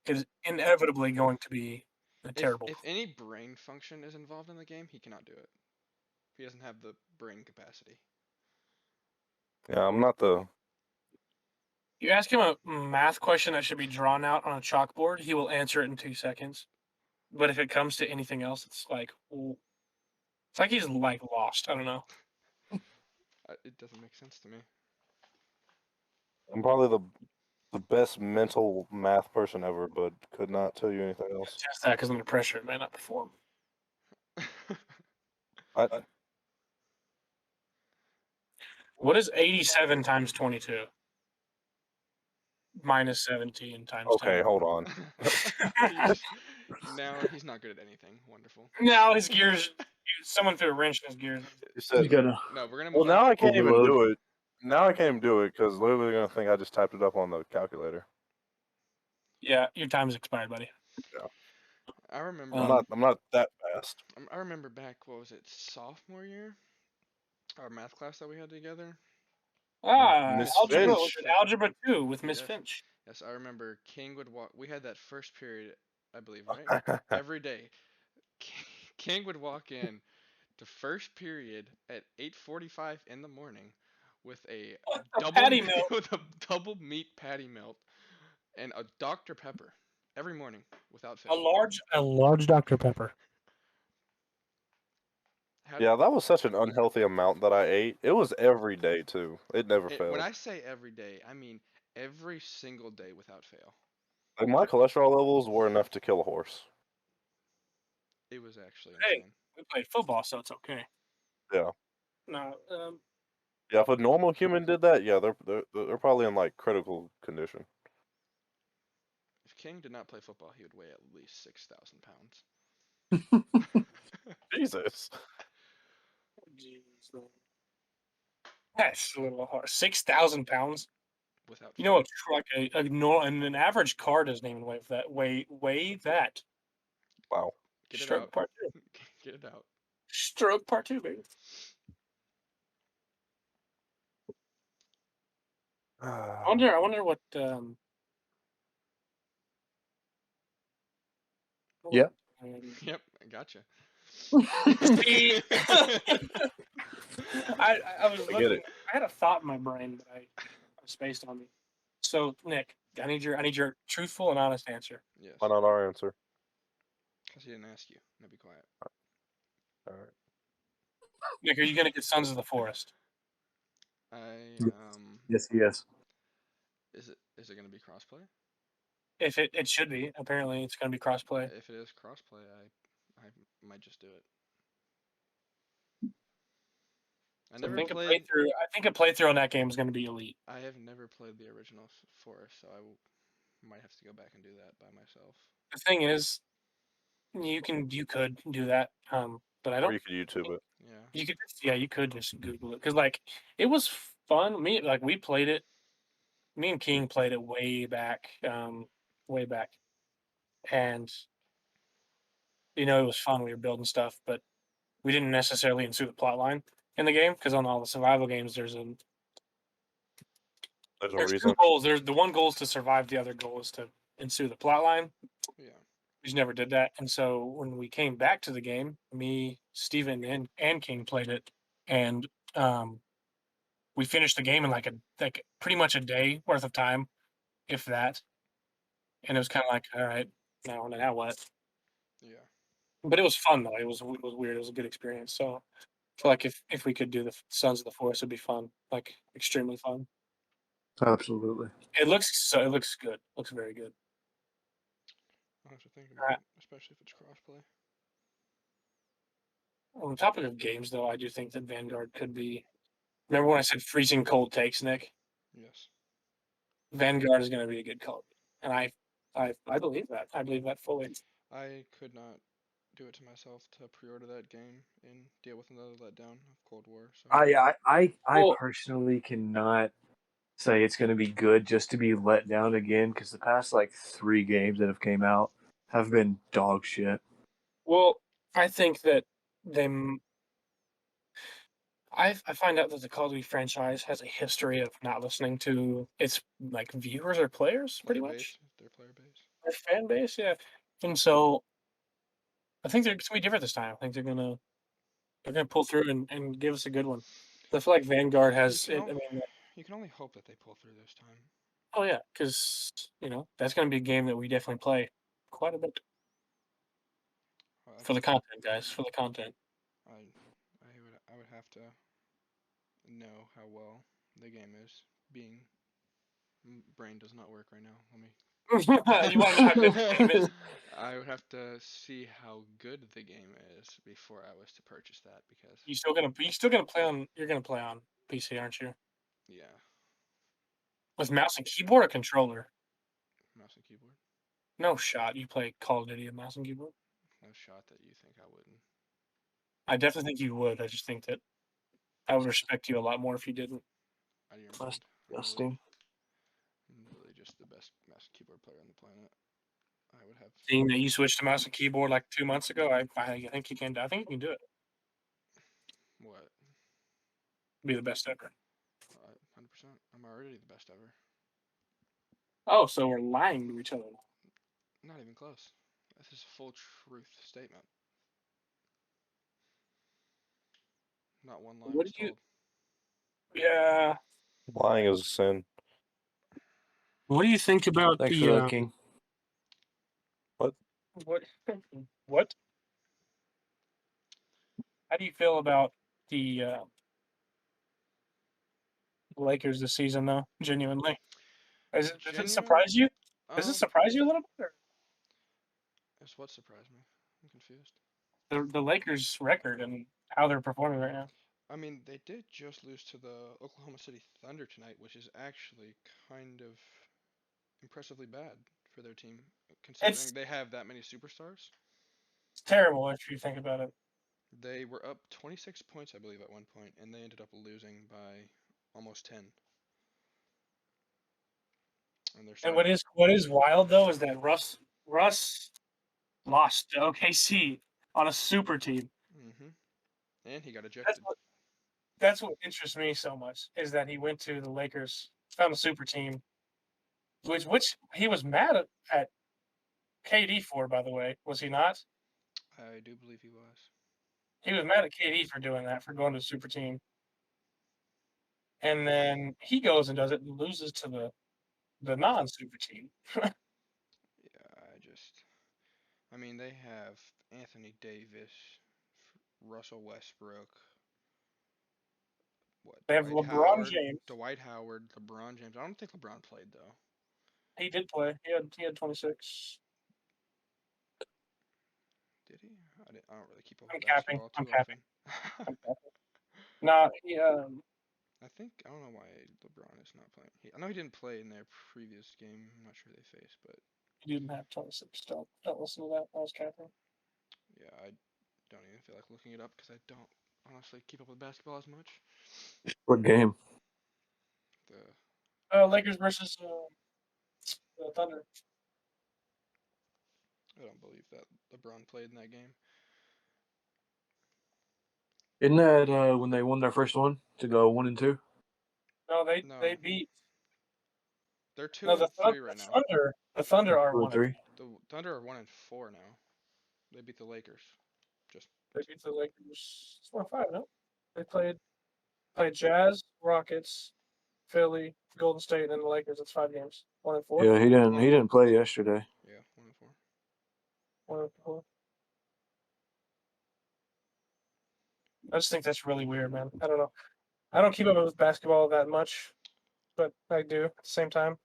it is inevitably going to be a terrible. If any brain function is involved in the game, he cannot do it. He doesn't have the brain capacity. Yeah, I'm not the. You ask him a math question that should be drawn out on a chalkboard, he will answer it in 2 seconds. But if it comes to anything else, it's like he's like lost. I don't know. It doesn't make sense to me. I'm probably the best mental math person ever, but could not tell you anything else. Just that because under pressure it may not perform. I, What is 87 times 22? Minus 17 times okay, 10. hold on. he's, now he's not good at anything. Wonderful. Now his gears. Someone threw a wrench in his gears. You said. You gotta No, we're gonna Well, move on. now I can't even overload. do it. Now I can't even do it because literally they're gonna think I just typed it up on the calculator. Yeah, your time's expired, buddy. I remember. I'm not that fast. I remember back. What was it? Sophomore year. Our math class that we had together. Miss Algebra was Finch. it Algebra 2 with Miss Yes. Finch. Yes, I remember King would walk. We had that first period, I believe, right? Every day. King would walk in to first period at 8:45 in the morning with a A patty melt. with a double meat patty melt and a Dr Pepper every morning without fail. A large Dr Pepper. Yeah, that was such an unhealthy amount that I ate. It was every day too. It never When failed. I say every day, I mean every single day without fail. Like my cholesterol levels were enough to kill a horse. It was actually Hey, insane. we played football, so it's okay. Yeah. No, Yeah, if a normal human did that, yeah, they're probably in like critical condition. If King did not play football, he would weigh at least 6,000 pounds. Jesus. jeez, man. That's a little hard. 6,000 pounds. Without You know, fail. like an average car doesn't even weigh that. Weigh that. Wow. Get it Stroke out. part two. Get it out. Stroke part two, baby. I wonder what. Yeah. Yep, I gotcha. See, I was I get looking. it. I had a thought in my brain, but I spaced on me. So Nick, I need your truthful and honest answer. Yes, Why not our answer? because he didn't ask you. Now be quiet. All right. Nick, are you gonna get Sons of the Forest? I Yes, yes. is it gonna be crossplay? If it should be. Apparently, it's gonna be crossplay. If it is crossplay, I might just do it. I So never I think played. I think a playthrough on that game is gonna be elite. I have never played the original Forest, so might have to go back and do that by myself. The thing is, you could do that, but I Or don't. you could YouTube it. Yeah. You could you could just Google it because like it was fun. We played it. Me and King played it way back, and it was fun. We were building stuff, but we didn't necessarily ensue the plot line in the game because on all the survival games, There's a there's two reason. goals. There's the one goal is to survive. The other goal is to ensue the plot line. Yeah. We just never did that, and so when we came back to the game, me, Steven, and King played it, and we finished the game in like pretty much a day worth of time, if that. And it was kind of like, all right, now what? Yeah. But it was fun though. It was weird. It was a good experience. So I feel like if we could do the Sons of the Forest, it'd be fun, like extremely fun. Absolutely. It looks good. Looks very good. I'll have to think about it, especially if it's crossplay. On the topic of games, though, I do think that Vanguard could be. Remember when I said freezing cold takes, Nick? Yes. Vanguard is going to be a good call, and I believe that. I believe that fully. I could not do it to myself to pre-order that game and deal with another letdown of Cold War. So I Well, personally cannot say it's going to be good just to be let down again because the past like 3 games that have came out have been dog shit. well, I think that they. I find out that the Call of Duty franchise has a history of not listening to its like viewers or players, pretty much their player base. their fan base. Yeah, and so I think it's gonna be different this time. I think they're gonna pull through and give us a good one. I feel like Vanguard You has can it. only, I mean, you can only hope that they pull through this time. oh yeah, because that's gonna be a game that we definitely play quite a bit for the content, guys. For the content. I would have to know how well the game is. Being brain does not work right now. Let me. You want to know how good the game is? I would have to see how good the game is before I was to purchase that because You're gonna play on PC, aren't you? yeah, With mouse and keyboard or controller? mouse and keyboard. No shot. You play Call of Duty with mouse and keyboard? No shot that you think I wouldn't. I definitely think you would. I just think that I would respect you a lot more if you didn't. Out of your That's mind. disgusting. I'm really just the best mouse and keyboard player on the planet. I would have Seeing that you switched to mouse and keyboard like 2 months ago, I think you can. I think you can do it. what? Be the best ever. 100%. I'm already the best ever. Oh, so we're lying to each other now. Not even close. This is a full truth statement. Not one lie What was did you? told. Yeah. Lying is a sin. What do you think about Thanks for the? that, King. What? What? How do you feel about the Lakers this season, though? Genuinely, does it Genuinely, surprise you? Does it um, surprise you a little bit? Or that's what surprised me. I'm confused. the Lakers' record and how they're performing right now? I mean, they did just lose to the Oklahoma City Thunder tonight, which is actually kind of impressively bad for their team, considering It's they have that many superstars. it's terrible if you think about it. They were up 26 points, I believe, at one point, and they ended up losing by almost 10. And they're And starting. what is wild though is that Russ lost to OKC on a super team. Hmm. And he got That's ejected. what that's what interests me so much is that he went to the Lakers, found a super team, which he was mad at KD for, by the way, was he not? I do believe he was. He was mad at KD for doing that, for going to a super team, and then he goes and does it and loses to the non super team. Yeah, I mean, they have Anthony Davis, Russell Westbrook, what, They have LeBron James. LeBron James. I don't think LeBron played though. He did play. He had 26. Did he? I don't really keep up I'm with capping. basketball I'm too capping. often. I'm capping. No, I don't know why LeBron is not playing. I know he didn't play in their previous game. I'm not sure who they faced, but he didn't have 26. Don't listen to that. I was capping. yeah, I don't even feel like looking it up because I don't honestly keep up with basketball as much. What game? The Lakers versus the Thunder. I don't believe that LeBron played in that game. Isn't that when they won their first one to go 1-2? No, they No, beat they're two no and three The right now. Thunder. The Thunder are Two and 1-4. three. The Thunder are 1-4 now. They beat the Lakers. Just They beat the Lakers 4-5. No, they played Jazz, Rockets, Philly, Golden State, and the Lakers. It's 5 games. 1-4. Yeah, he didn't. one He and didn't play yesterday. yeah, 1-4. 1-4. I just think that's really weird, man. I don't know. I don't keep up with basketball that much, but I do at the same time.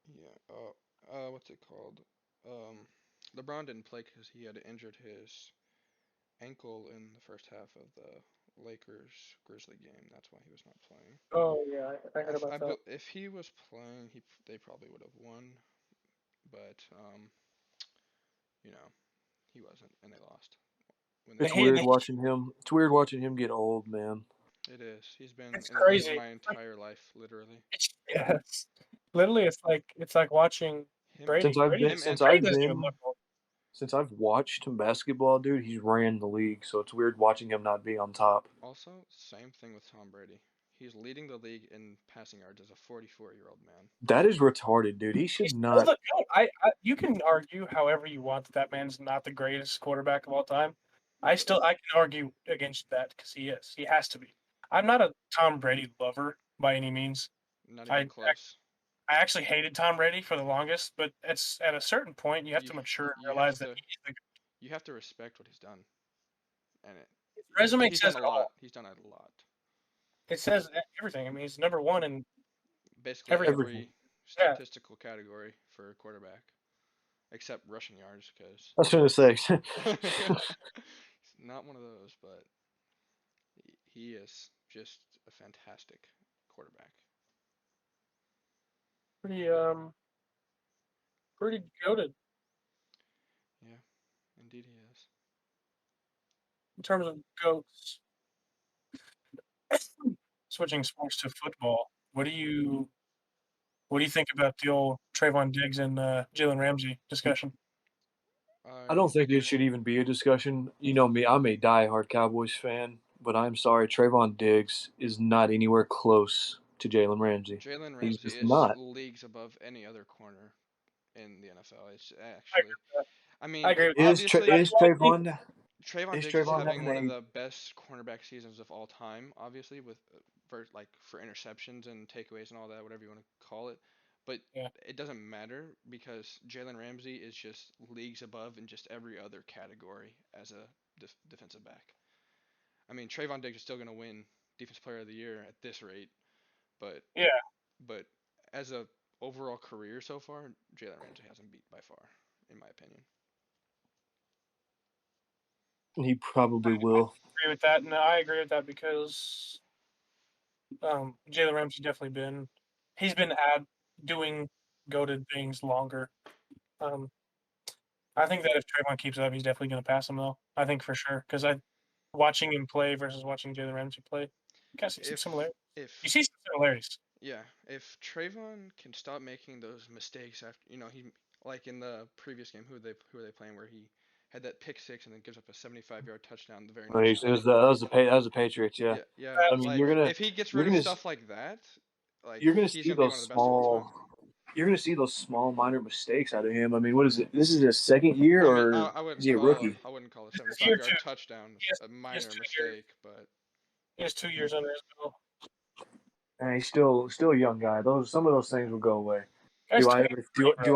Yeah. What's it called? Um, LeBron didn't play because he had injured his ankle in the first half of the Lakers Grizzly game. That's why he was not playing. Oh yeah, I heard about that. If he was playing, they probably would have won, but you know, he wasn't, and they lost when they The It's needed hate, weird the him. watching him. It's weird watching him get old, man. It is. He's been It's in the league crazy. my entire life, literally. Yes, literally, it's like watching Him, Since Brady. I've Brady, been, him since entering. Brady I've doesn't even been, look old. since I've watched him basketball, dude, he's ran the league. So it's weird watching him not be on top. Also, same thing with Tom Brady. He's leading the league in passing yards as a 44-year-old man. That is retarded, dude. He should He's still not. the GOAT. You can argue however you want that man's not the greatest quarterback of all time. I can argue against that because he is. He has to be. I'm not a Tom Brady lover by any means. Not I even close. I actually hated Tom Brady for the longest, but it's at a certain point you have You to mature and you have realize that to he's the you have to respect what he's done, and his resume he's says done a it lot. all. He's done a lot. It says everything. I mean, he's number one in Basically everything. Everything. every Yeah, statistical category for a quarterback, except rushing yards, because I was gonna say. he's not one of those. But he is just a fantastic quarterback. pretty pretty goated Yeah, indeed he is. in terms of goats. Switching sports to football, what do you think about the old Trayvon Diggs and Jalen Ramsey discussion? I don't I think it should even be a discussion. You know me, I'm a diehard Cowboys fan, but I'm sorry, Trayvon Diggs is not anywhere close to Jalen Ramsey. Jalen He's Ramsey just is not. leagues above any other corner in the NFL. It's I agree actually, with that. I I mean, agree with that. Is Tra- obviously, is Trayvon Trayvon is Diggs is Trayvon having having one of a the best cornerback seasons of all time, obviously, with for interceptions and takeaways and all that, whatever you want to call it. But Yeah, it doesn't matter because Jalen Ramsey is just leagues above in just every other category as a defensive back. I mean, Trayvon Diggs is still going to win Defensive Player of the Year at this rate, but Yeah, but as a overall career so far, Jalen Ramsey hasn't beat by far, in my opinion. He probably will. agree with that. No, I agree with that because Jalen Ramsey definitely he's been doing goated things longer. Um, I think that if Trayvon keeps it up, he's definitely going to pass him though. I think for sure because I watching him play versus watching Jalen Ramsey play, you guys see some If similarities. You if see some similarities. yeah, if Trayvon can stop making those mistakes after, he like in the previous game, who are they playing where he had that pick six and then gives up a 75-yard touchdown the very next play. That was the Patriots, yeah. Yeah, yeah. I mean, Like if he gets you're rid of gonna stuff like that, like you're gonna he's see gonna be those one of the best of all time. you're gonna see those small minor mistakes out of him. I mean, what is it? This is his second year, I mean, or I is wouldn't he a call rookie? I wouldn't call a This is year 75-yard two. touchdown a He has minor 2 years. mistake, but He has 2 years under his belt. And he's still a young guy. Some of those things will go away. Guy's Do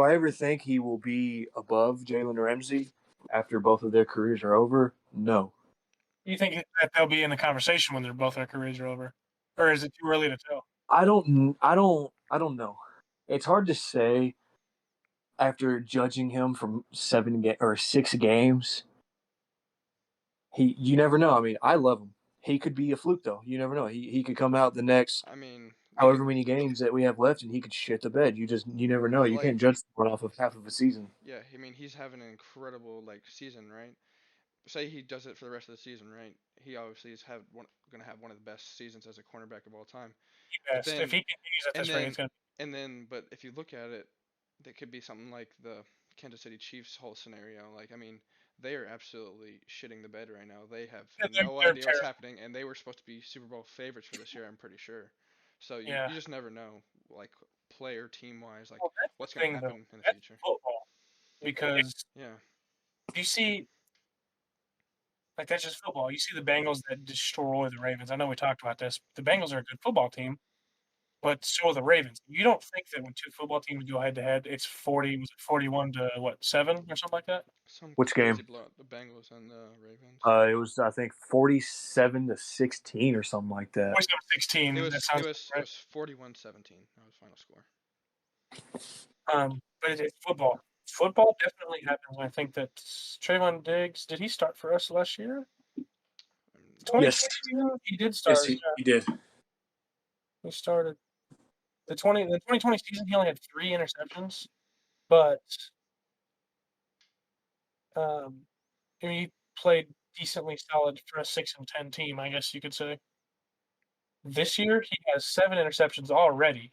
I ever think he will be above Jalen Ramsey after both of their careers are over? No. You think that they'll be in the conversation when their careers are over, or is it too early to tell? I don't know. It's hard to say after judging him from 6 games. You never know. I mean, I love him. He could be a fluke though. You never know. He could come out the next I mean, however many games that we have left and he could shit the bed. You never know. You can't like judge someone off of half of a season. yeah, I mean he's having an incredible like season, right? Say he does it for the rest of the season, right? He obviously is gonna have one of the best seasons as a cornerback of all time. But Best if then he continues at and this rate, then it's going to but if you look at it, that could be something like the Kansas City Chiefs whole scenario. Like I mean, they are absolutely shitting the bed right now. They have no they're idea what's terrible. happening, and they were supposed to be Super Bowl favorites for this year. I'm pretty sure. So Yeah. you just never know, like player team wise, like Well, that's what's the gonna thing though. happen in the That's future. football because Yeah. you see, like that's just football. You see the Bengals that destroy the Ravens. I know we talked about this. The Bengals are a good football team, but so are the Ravens. You don't think that when two football teams go head to head, it's 41 to what 7 or something like that? Some Which crazy game? blowout. The Bengals and the Ravens. It was I think 47-16 or something like that. 47-16. It That was it sounds was it right. was 41-17. That was final score. But it's football. Football definitely happens. I think that Trayvon Diggs, did he start for us last year? Yes, 2020 season? He did yes, start. he did. He started. The 2020 season, he only had 3 interceptions, but um, I mean, he played decently solid for a 6-10 team, I guess you could say. This year, he has 7 interceptions already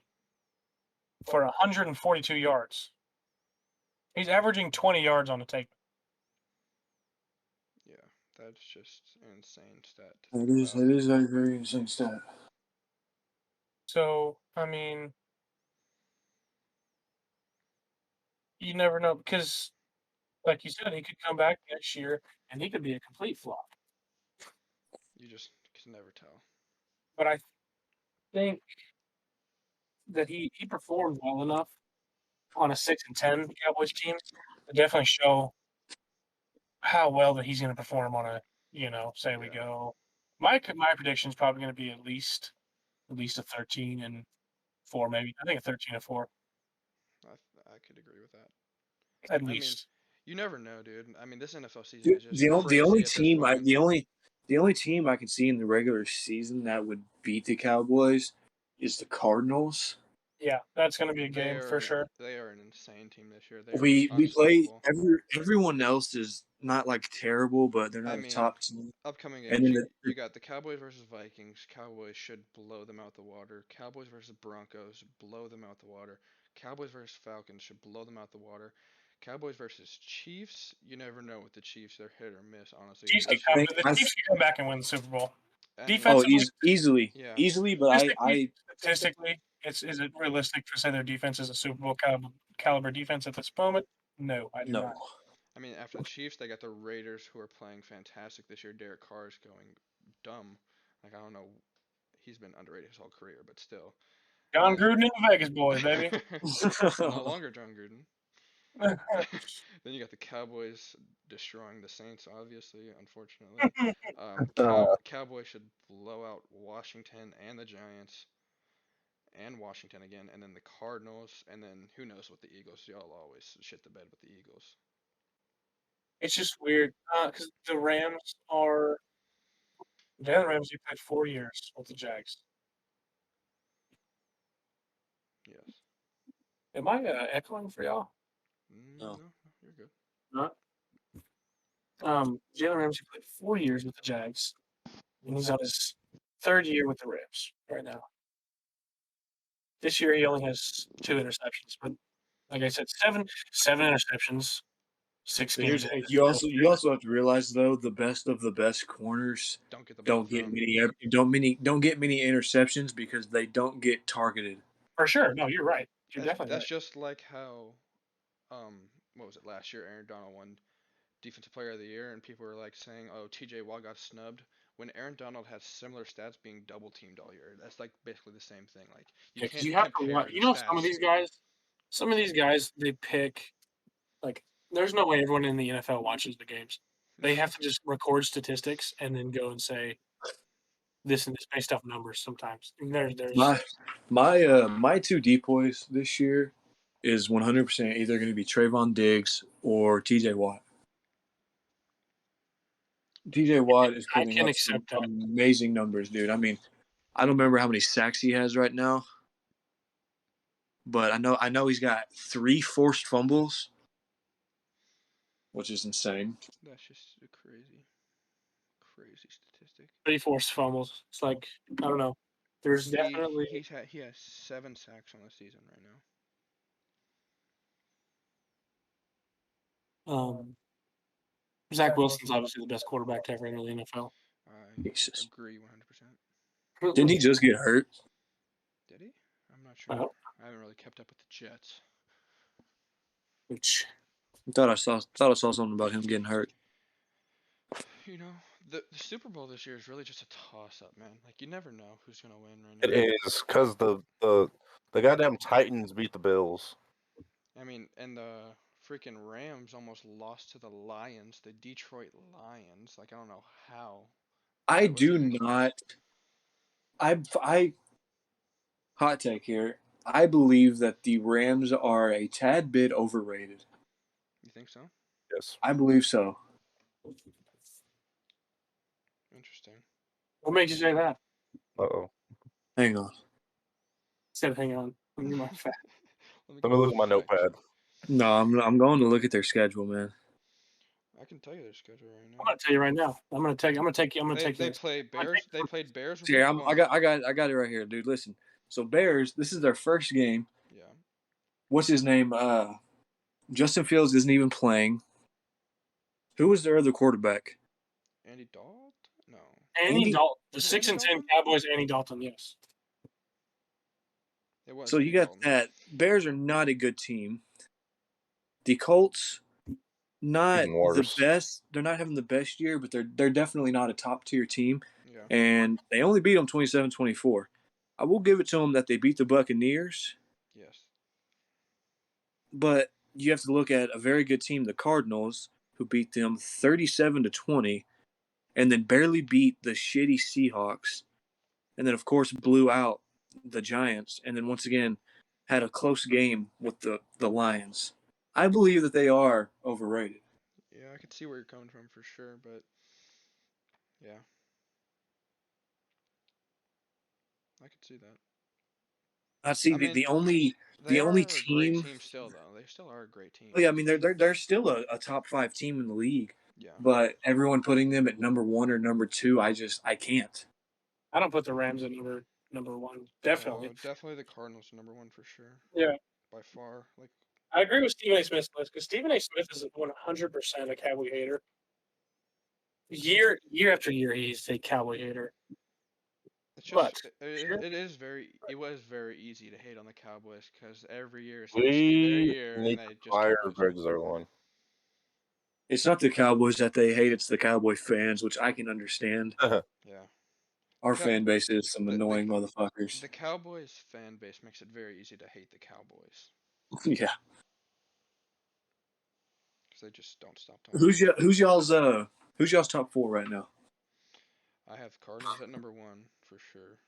for 142 yards. He's averaging 20 yards on a take. Yeah, that's just an insane stat to It think is. about. It is a very insane stat. So, I mean, you never know because, like you said, he could come back next year and he could be a complete flop. You just can never tell. But I think that he performed well enough on a 6-10 Cowboys team to definitely show how well that he's going to perform on a, say we Yeah, go. My prediction is probably going to be at least a 13-4, maybe. I think a 13-4 I could agree with that. at I mean, least. you never know, dude. I mean, this NFL season The, is just the, on- the only crazy at this team I point. the only team I can see in the regular season that would beat the Cowboys is the Cardinals. Yeah, that's going to be a They game for are sure. they are an insane team this year. They are We play unstoppable. everyone else is not like terrible, but they're I not a mean, top team. upcoming And games, then you got the Cowboys versus Vikings. Cowboys should blow them out the water. Cowboys versus Broncos, blow them out the water. Cowboys versus Falcons should blow them out the water. Cowboys versus Chiefs, you never know with the Chiefs. They're hit or miss, honestly. Chiefs I can come. think The I Chiefs can come back and win the Super Bowl. And Defensively, yeah, easily, but statistically, is it realistic to say their defense is a Super Bowl caliber defense at this moment? No, I do no. not. I mean, after the Chiefs, they got the Raiders who are playing fantastic this year. Derek Carr's going dumb. Like I don't know, he's been underrated his whole career, but still. John And Gruden and the Vegas boys, baby. no longer John Gruden. Then you got the Cowboys destroying the Saints, obviously, unfortunately. Cowboys should blow out Washington and the Giants and Washington again, and then the Cardinals, and then who knows what the Eagles. Y'all always shit the bed with the Eagles. It's just weird because the Rams are. Jalen Ramsey played 4 years with the Jags. Yes. Am I echoing for y'all? No. No, you're good. Not. Jalen Ramsey played 4 years with the Jags, and he's on his 3rd year with the Rams right now. This year he only has 2 interceptions, but like I said, seven interceptions, 6 But games. you also have to realize though the best of the best corners Don't get the ball don't get thrown. many interceptions because they don't get targeted. For sure. No, you're right. You're definitely That's right. just like how, what was it last year? Aaron Donald won Defensive Player of the Year, and people were like saying, "Oh, T.J. Watt got snubbed." When Aaron Donald has similar stats, being double teamed all year, that's like basically the same thing. Like you Yeah, because can't you have to compare watch. the You know, some of stats. these guys, they pick like. There's no way everyone in the NFL watches the games. They have to just record statistics and then go and say this and this based off numbers. Sometimes there's My two depoys this year is 100% either going to be Trayvon Diggs or T.J. Watt. T.J. Watt is I putting can up some accept that. amazing numbers, dude. I mean, I don't remember how many sacks he has right now, but I know he's got 3 forced fumbles, which is insane. That's just a crazy statistic. 3 forced fumbles. It's like I don't know. There's definitely He has 7 sacks on the season right now. Zach Wilson's obviously the best quarterback to ever enter the NFL. I Jesus. agree 100%. Didn't he just get hurt? Did he? I'm not sure. Uh-huh. I haven't really kept up with the Jets. Which I thought I saw something about him getting hurt. You know, the Super Bowl this year is really just a toss up, man. Like you never know who's gonna win right now. It is because the goddamn Titans beat the Bills. I mean, and the freaking Rams almost lost to the Lions, the Detroit Lions. Like I don't know how. I That was do even close. not. I hot take here. I believe that the Rams are a tad bit overrated. You think so? Yes. I believe so. Interesting. what makes you say that? Uh-oh. Hang on. Said, hang on. Let me my fact. Let me look at my notepad. No, I'm going to look at their schedule, man. I can tell you their schedule right I'm now. gonna tell you right now. I'm gonna take They you. play Bears. They played Bears week Here, 1. I got it right here, dude. Listen. So Bears, this is their first game. Yeah. What's his name? Justin Fields isn't even playing. Who was their other quarterback? Andy Dalton? No. Andy Dalton, the Was it 6 Andy and 10 Dalton? Cowboys. Andy Dalton, yes. It was So Andy you got Dalton. that. Bears are not a good team. The Colts, not Even the worse. best. They're not having the best year, but they're definitely not a top tier team. Yeah. And they only beat them 27-24. I will give it to them that they beat the Buccaneers, Yes. but you have to look at a very good team, the Cardinals, who beat them 37-20, and then barely beat the shitty Seahawks, and then of course blew out the Giants, and then once again had a close game with the Lions. I believe that they are overrated. Yeah, I could see where you're coming from for sure, but yeah, I could see that. I see I mean, the only they are a great team. team still, though. They still are a great team. Yeah, I mean they're still a top 5 team in the league, Yeah. but everyone putting them at number 1 or number 2, I can't. I don't put the Rams at number 1. Definitely. Definitely the Cardinals are number 1 for sure. Yeah. By far. Like, I agree with Stephen A. Smith's list because Stephen A. Smith is 100% a Cowboy hater. Year after year, he's a Cowboy hater. it's But just it was very easy to hate on the Cowboys because every year seems to be their We year need and to they just fire keep losing. Greg Zerline. It's not the Cowboys that they hate; it's the Cowboy fans, which I can understand. Yeah. Our Ca- fan base is some The, annoying the motherfuckers. the Cowboys fan base makes it very easy to hate the Cowboys. Yeah. because they just don't stop talking. Who's y'all's top 4 right now? I have Cardinals at number 1 for sure.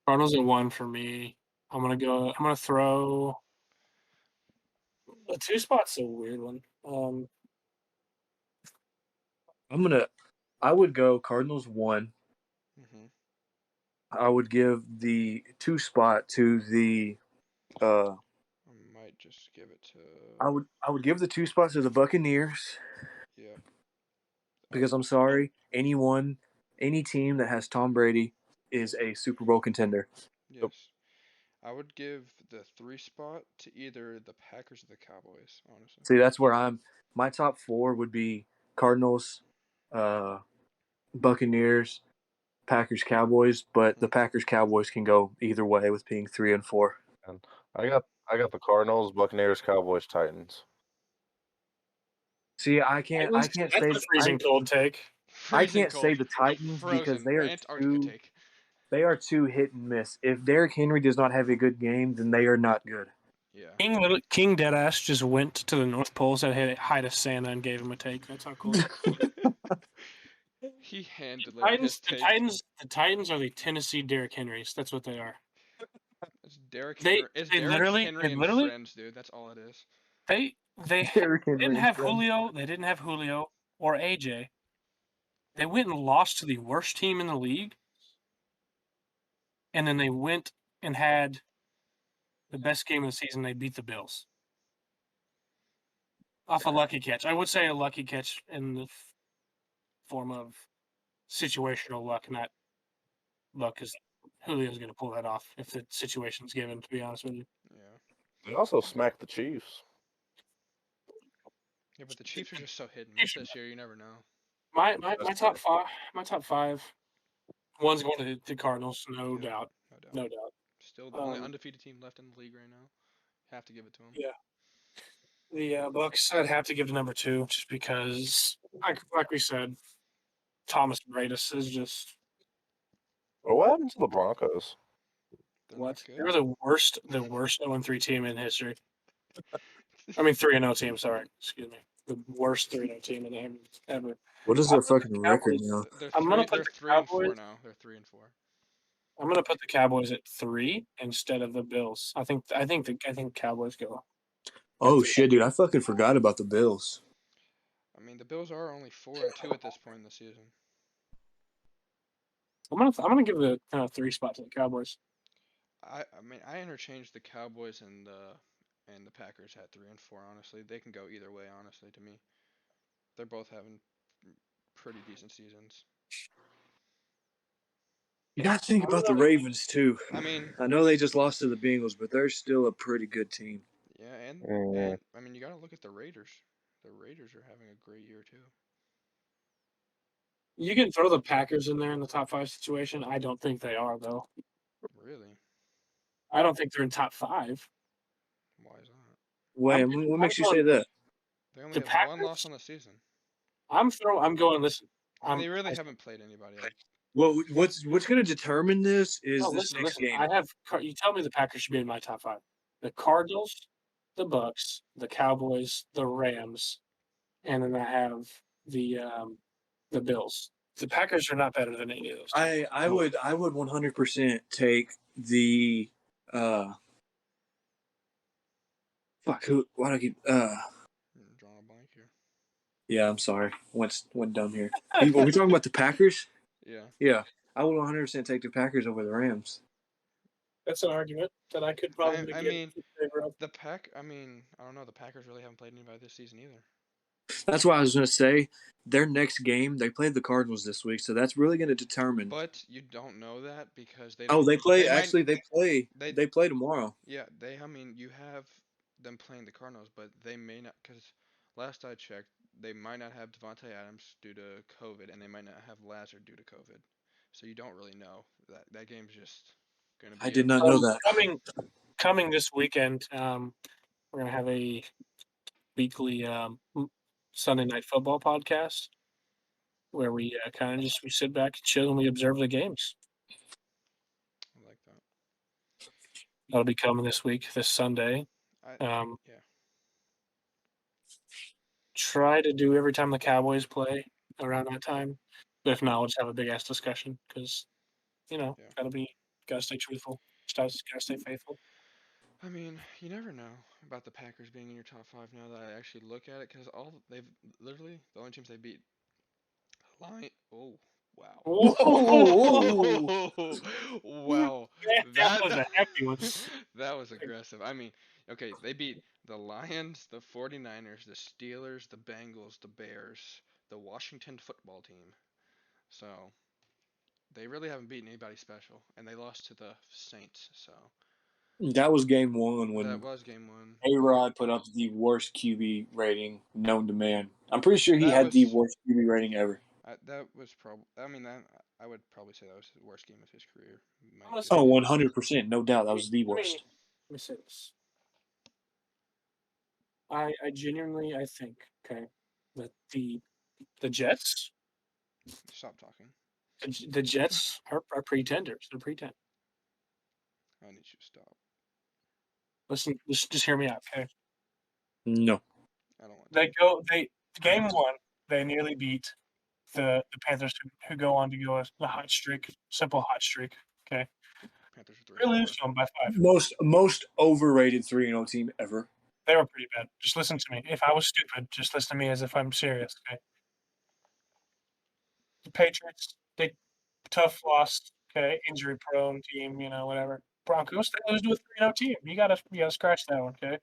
Cardinals at 1 for me. I'm gonna throw a 2 spot's a weird one. I would go Cardinals 1. Hmm. I would give the 2 spot to the I might just give it to. I would give the 2 spots to the Buccaneers Yeah. because I'm sorry, any team that has Tom Brady is a Super Bowl contender. Yes. I would give the 3 spot to either the Packers or the Cowboys, honestly. See, that's where my top 4 would be Cardinals, Buccaneers, Packers, Cowboys, but the Packers Cowboys can go either way with being 3 and 4. And I got the Cardinals, Buccaneers, Cowboys, Titans. See, I can't That's say a freezing cold take. I Freezing can't cold. say the Titans because Frozen. Antarctica take. they are too hit and miss. If Derrick Henry does not have a good game, then they are not good. Yeah. King Deadass just went to the North Pole, said hi to Santa, and gave him a take. That's how cool. He hand delivered his take. The Titans are the Tennessee Derrick Henrys. That's what they are. It's Derrick They- Henry. It's they Derrick literally- Henry they and literally- friends, dude. That's all it is. They Derrick Henry didn't is have good. Julio. They didn't have Julio or AJ. They went and lost to the worst team in the league, and then they went and had the best game of the season. They beat the Bills off a lucky catch. I would say a lucky catch in the form of situational luck, not luck, because Julio's going to pull that off if the situation's given. To be honest with you. Yeah. They also smacked the Chiefs. Yeah, but the Chiefs are just so hit and miss this year. You never know. My That's top true. five. My top 5. One's going to the Cardinals, no Yeah, doubt. No doubt. No doubt. Still the only undefeated team left in the league right now. Have to give it to them. Yeah. The Bucks, I'd have to give to number 2, just because, like we said, Thomas Bradis is just But what happened to the Broncos? They're what? not good. They're the worst 0-3 team in history. I mean 3-0 team. Sorry, excuse me. The worst 3-0 team in the ever. What is their fucking record now? They're I'm gonna 3. put They're the 3 and 4 Cowboys. now. They're 3 and 4. I'm gonna put the Cowboys at 3 instead of the Bills. I think Cowboys go. Oh shit, dude! I fucking forgot about the Bills. I mean, the Bills are only 4 and 2 at this point in the season. I'm gonna give the 3 spot to the Cowboys. I mean, I interchanged the Cowboys and the Packers at 3 and 4. Honestly, they can go either way. Honestly, to me, they're both having pretty decent seasons. You gotta think about the Ravens too. I mean, I know they just lost to the Bengals, but they're still a pretty good team. yeah, and I mean, you gotta look at the Raiders. The Raiders are having a great year too. You can throw the Packers in there in the top 5 situation. I don't think they are though. Really? I don't think they're in top 5. Why is that? Wait, what makes you say that? They only The have Packers? 1 loss on the season. I'm going. Listen, And they really haven't played anybody. Like, Well, what's going to determine this is this listen. next game. I have. You tell me the Packers should be in my top 5. The Cardinals, the Bucks, the Cowboys, the Rams, and then I have the Bills. The Packers are not better than any of those teams. I would 100% take the fuck who why do I keep I'm drawing a blank here. yeah, I'm sorry. Went dumb here. Are we talking about the Packers? Yeah. Yeah. I would 100% take the Packers over the Rams. That's an argument that I could probably I get mean, in favor of. I mean, I don't know. The Packers really haven't played anybody this season either. That's why I was going to say their next game, they played the Cardinals this week, so that's really going to determine. But you don't know that because they. Oh, they play. They play tomorrow. Yeah, I mean, you have them playing the Cardinals, but they may not. Because last I checked, they might not have Devontae Adams due to COVID, and they might not have Lazard due to COVID. So you don't really know. That game's just gonna be. I did not know that. Coming this weekend, we're gonna have a weekly Sunday night football podcast where we kind of we sit back and chill and we observe the games. I like that. That'll be coming this week, this Sunday. Yeah. try to do every time the Cowboys play around that time. But if not, we'll just have a big ass discussion because, Yeah. gotta stay truthful. Gotta stay faithful. I mean, you never know about the Packers being in your top 5 now that I actually look at it, because they've literally the only teams they beat. Lion. Oh, wow. Whoa! Wow. That was a hefty one. That was aggressive. I mean, okay, they beat the Lions, the 49ers, the Steelers, the Bengals, the Bears, the Washington football team. So, they really haven't beaten anybody special, and they lost to the Saints. So, That was game one that when was game 1. A-Rod put up the worst QB rating known to man. I'm pretty sure he That had the was worst QB rating ever. that was probably. I mean, that I would probably say that was the worst game of his career. I'm gonna say Oh, this. 100%. No doubt. That was the Let me, worst. let me say this. I genuinely think that the Jets Stop talking. the Jets are pretenders. They're pretenders. I need you to stop. Listen, just hear me out, okay? No. I don't want to. They game one. They nearly beat the Panthers who go on to go a hot streak, simple hot streak. Okay, Panthers are they 3-4. lose to them by 5. Most overrated 3-0 team ever. They were pretty bad. Just listen to me. If I was stupid, just listen to me as if I'm serious. Okay. The Patriots, they tough loss. Okay, injury prone team. Whatever. Broncos, they lose to a 3-0 team. You gotta scratch that one. Okay.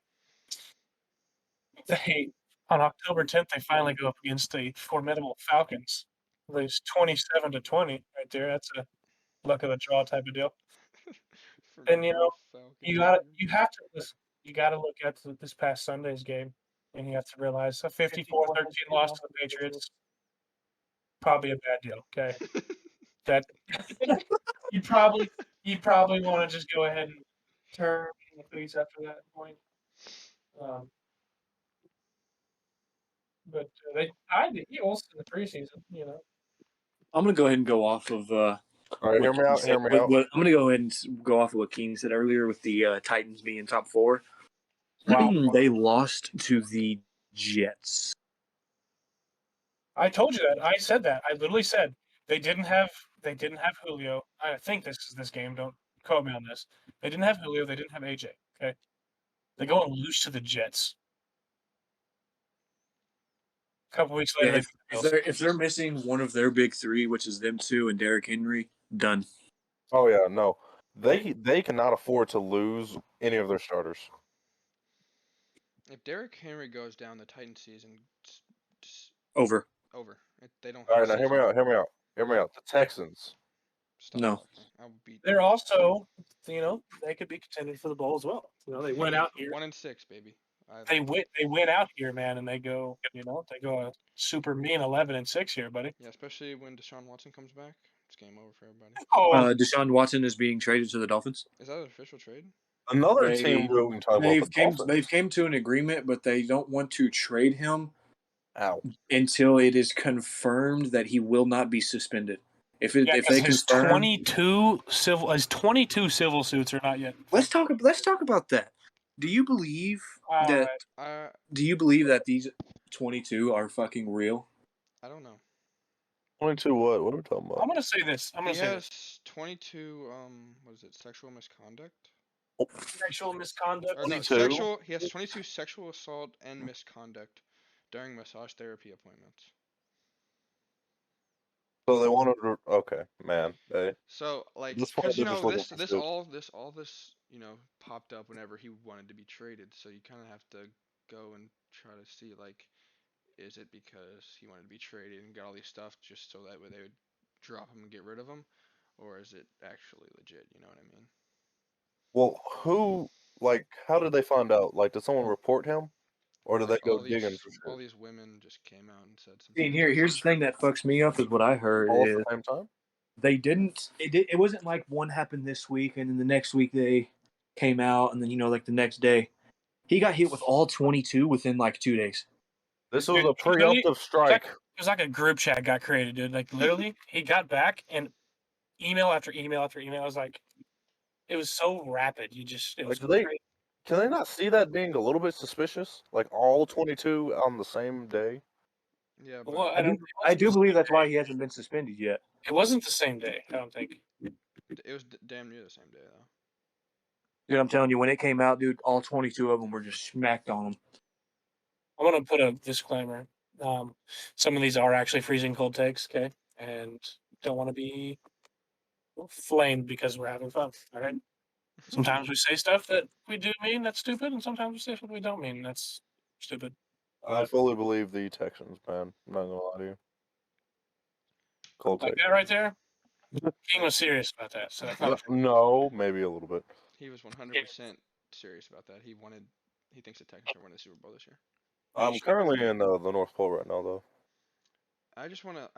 They on October 10th, they finally go up against the formidable Falcons. Lose 27-20 right there. That's a luck of the draw type of deal. And Falcons you have to listen. You got to look at this past Sunday's game, and you have to realize a 54-13 loss to the Patriots probably a bad deal. Okay, that you probably want to just go ahead and turn the face after that point. Um, but they tied the Eagles in the preseason. I'm going to go ahead and go off of All right, hear what me Keeney out. said. Hear me out. I'm going to go ahead and go off of what Keeney said earlier with the Titans being top 4. Wow. They lost to the Jets. I told you that. I said that. I literally said they didn't have Julio. I think this is this game. Don't quote me on this. They didn't have Julio. They didn't have AJ. Okay, they go and lose to the Jets. A couple weeks later, Yeah, if they're missing one of their big 3, which is them 2 and Derrick Henry, done. Oh yeah, no, they cannot afford to lose any of their starters. If Derrick Henry goes down, the Titans season Over. over. They don't All have right, a now hear me season. out. Hear me out. Hear me out. The Texans. Stop No. talking. I'll beat. they're also, they could be contending for the bowl as well. They went out here. 1-6, baby. They went out here, man, and they go. They go a super mean 11-6 here, buddy. Yeah, especially when Deshaun Watson comes back. It's game over for everybody. Oh, Deshaun Watson is being traded to the Dolphins. Is that an official trade? Another team we can talk about. They've came to an agreement, but they don't want to trade him Ow. until it is confirmed that he will not be suspended. If they his confirm, 22 civil suits are not yet. let's talk about that. Do you believe that? Right. Do you believe that these 22 are fucking real? I don't know. 22 what? What are we talking about? I'm gonna say this. He has 22. What is it? Sexual misconduct. Sexual misconduct. Or no, 22? sexual. He has 22 sexual assault and misconduct during massage therapy appointments. So they wanted to. Okay, man. So like, This because point, they're just looking for this soup. all this popped up whenever he wanted to be traded. So you kind of have to go and try to see like, is it because he wanted to be traded and got all these stuff just so that way they would drop him and get rid of him, or is it actually legit? You know what I mean? Well, who? Like, how did they find out? Like, did someone report him, or did Like they go digging for all shit? these women just came out and said some. See, here's the thing that fucks me up is what I heard All is at the same time? they didn't. It wasn't like one happened this week and then the next week they came out and then like the next day he got hit with all 22 within like 2 days. This was Dude, a preemptive strike. It was like a group chat got created, dude. Like literally, he got back and email after email after email. I was like, it was so rapid. It was Like, crazy. Can they not see that being a little bit suspicious? Like all 22 on the same day? Yeah, but Well, I do, I do believe that's why he hasn't been suspended yet. it wasn't the same day. I don't think. it was damn near the same day though. Dude, I'm telling you, when it came out, dude, all 22 of them were just smacked on him. I want to put a disclaimer. Some of these are actually freezing cold takes, okay, and don't want to be flamed because we're having fun. All right. Sometimes we say stuff that we do mean that's stupid, and sometimes we say stuff we don't mean that's stupid. I fully believe the Texans, man. I'm not gonna lie to you. Cold Like take. that right there. King was serious about that, so I thought No, maybe a little bit. He was 100% serious about that. He thinks the Texans are winning the Super Bowl this year. I'm currently in the North Pole right now, though. I just wanna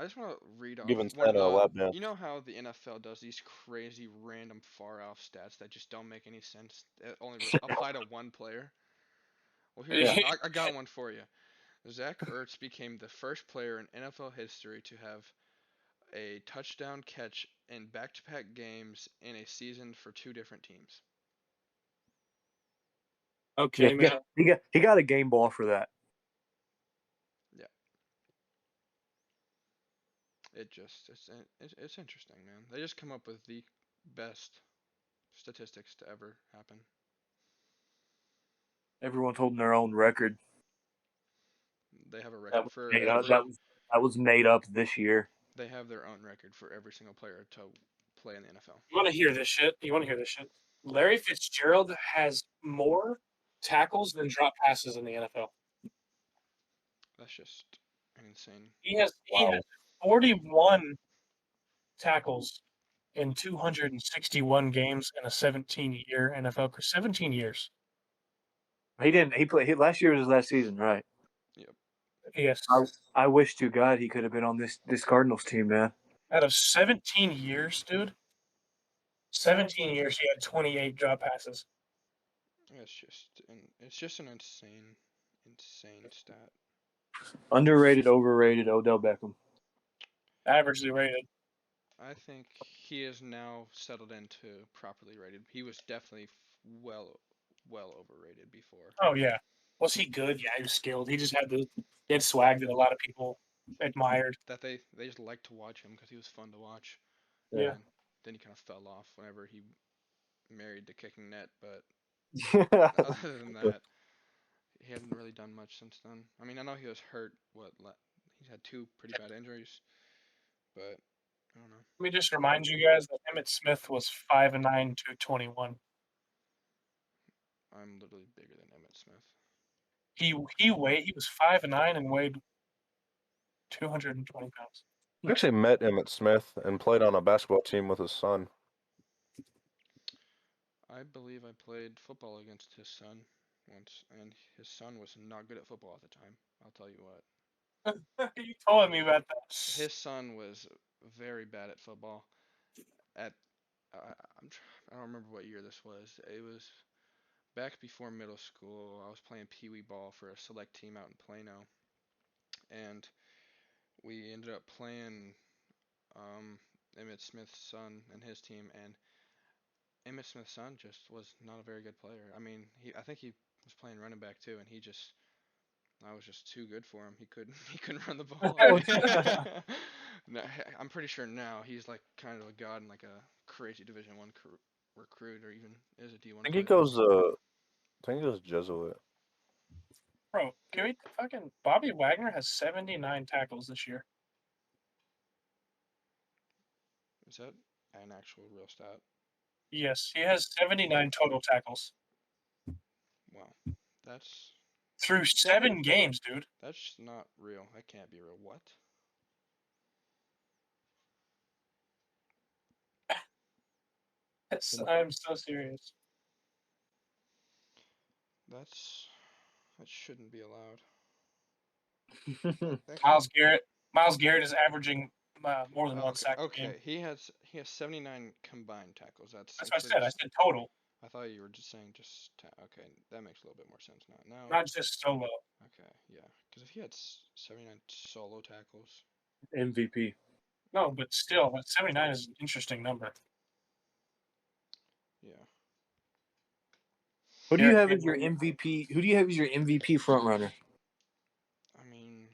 read off Giving one of Santa a the. lap dance. You know how the NFL does these crazy, random, far off stats that just don't make any sense. That only apply to one player. Well, here's Yeah. I got one for you. Zach Ertz became the first player in NFL history to have a touchdown catch in back-to-back games in a season for two different teams. Okay, man. He got a game ball for that. Yeah. It's interesting, man. They just come up with the best statistics to ever happen. Everyone's holding their own record. They have a That record was for made up. every. That was made up this year. They have their own record for every single player to play in the NFL. You want to hear this shit? You want to hear this shit? Larry Fitzgerald has more tackles than drop passes in the NFL. That's just insane. He has Wow. 41 tackles in 261 games in a 17-year NFL career. 17 years. He didn't. He played. Last year was his last season, right? Yep. Yes. I wish to God he could have been on this Cardinals team, man. Out of 17 years, dude. 17 years, he had 28 drop passes. It's just an insane stat. Underrated, overrated. Odell Beckham. Averagely rated. I think he is now settled into properly rated. He was definitely well overrated before. Oh yeah. Was he good? Yeah, he was skilled. He just had he had swag that a lot of people admired. That they just liked to watch him because he was fun to watch. Yeah. And then he kind of fell off whenever he married the kicking net. But other than that, he hasn't really done much since then. I mean, I know he was hurt. He's had two pretty bad injuries, but I don't know. Let me just remind you guys that Emmitt Smith was 5'9", 221. I'm literally bigger than Emmitt Smith. He was 5'9" and weighed 220 pounds. I actually met Emmitt Smith and played on a basketball team with his son. I believe I played football against his son once, and his son was not good at football at the time. I'll tell you what. You told me about that. His son was very bad at football. At I don't remember what year this was. It was back before middle school. I was playing pee wee ball for a select team out in Plano, and we ended up playing Emmitt Smith's son and his team, and Emmitt Smith's son just was not a very good player. I mean, I think he was playing running back too, and I was just too good for him. He couldn't run the ball. No, I'm pretty sure now he's like kind of a god and like a crazy Division 1 recruit, or even is a D1 I think he player. goes. I think he goes Jesuit. Bro, can we fucking Bobby Wagner has 79 tackles this year. Is that an actual real stat? Yes, he has 79 total tackles Wow, that's through 7 games, dude. that's not real. That can't be real. What? I'm so serious. That shouldn't be allowed. Miles Garrett is averaging more than one Okay, sack a game. okay. He has 79 combined tackles. That's That's what I actually said. I said total, I thought you were just saying okay, that makes a little bit more sense now. not just solo. Okay, yeah. Because if he had 79 solo tackles, MVP. No, but still, 79 is an interesting number. yeah. Who do you Derrick have as your Henry. MVP? Who do you have as your MVP front runner? I mean,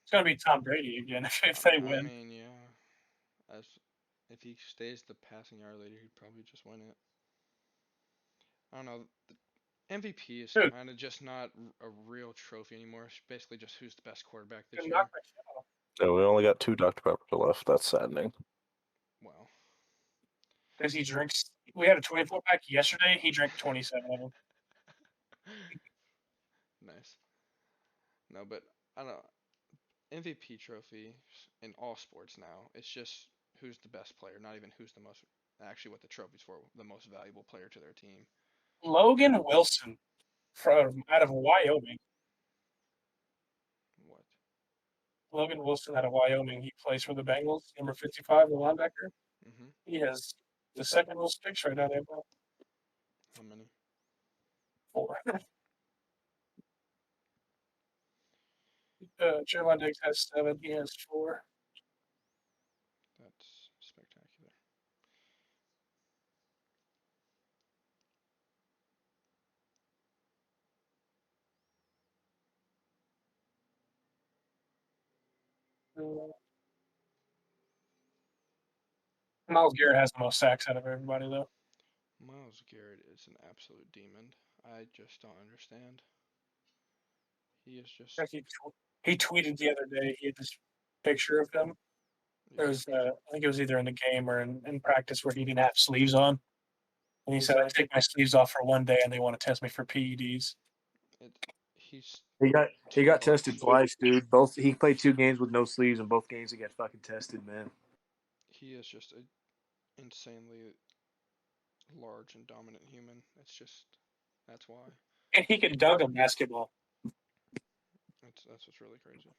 It's gonna be Tom Brady again if they I win. mean, yeah. As if he stays the passing yard leader, he'd probably just win it. I don't know. The MVP is Dude, kind of just not a real trophy anymore. It's basically just who's the best quarterback this good year. knock my shit off. Yeah, we only got 2 Dr. Peppers left. That's saddening. Wow. Because he drinks. We had a 24-pack yesterday. He drank 27 of them. Nice. No, but I don't know. MVP trophy in all sports now. It's just who's the best player, not even who's the most. Actually, what the trophy's for, the most valuable player to their team. Logan Wilson out of Wyoming. What? Logan Wilson out of Wyoming. He plays for the Bengals, number 55, the linebacker. Mhm. He has the second most picks right now. They have How many? 4. Trayvon Diggs has 7. He has 4. That's spectacular. Miles Garrett has the most sacks out of everybody, though. Miles Garrett is an absolute demon. I just don't understand. He is just He tweeted the other day. He had this picture of him. There yeah. was, I think it was either in the game or in practice where he didn't have sleeves on. And he said, I take my sleeves off for one day and they want to test me for PEDs. He's He got too large. tested twice, dude. Both he played 2 games with no sleeves, and both games he got fucking tested, man. He is just a insanely large and dominant human. It's just that's why. And he can dunk a basketball. That's what's really crazy.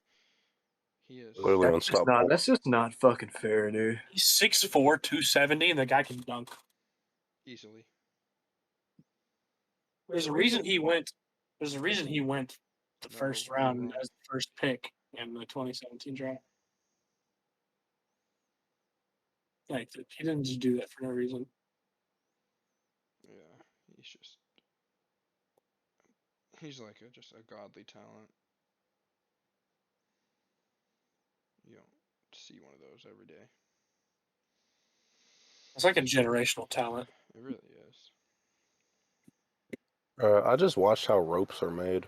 He is Literally unstoppable. That's just not fucking fair, dude. He's 6'4", 270, and the guy can dunk. easily. There's a reason he went. There's a reason he went the Number first round 1. as the first pick in the 2017 draft. Like he didn't just do that for no reason. Yeah, he's like just a godly talent. You don't see one of those every day. It's like a generational talent. It really is. I just watched how ropes are made.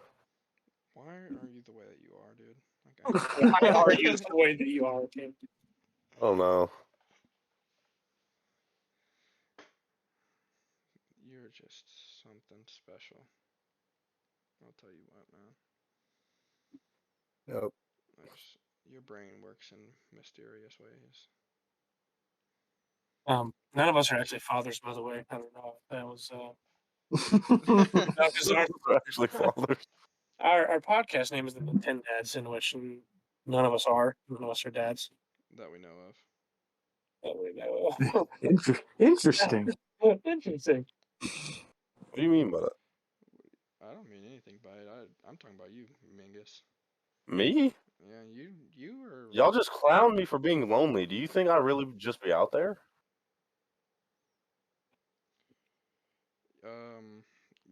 Why are you the way that you are, dude? Why are you the way that you are, Tim? Oh no. You're just something special. I'll tell you what, man. Yep. Your brain works in mysterious ways. None of us are actually fathers, by the way. I don't know if that was. That No, because We're actually fathers. our podcast name is the NintenDadz, in which none of us are. None of us are dads. we know of. That we know. Interesting. Interesting. What do you mean by that? I don't mean anything by it. I'm talking about you, Mingus. Me? Yeah, you are. Y'all just clown me for being lonely. Do you think I really would just be out there?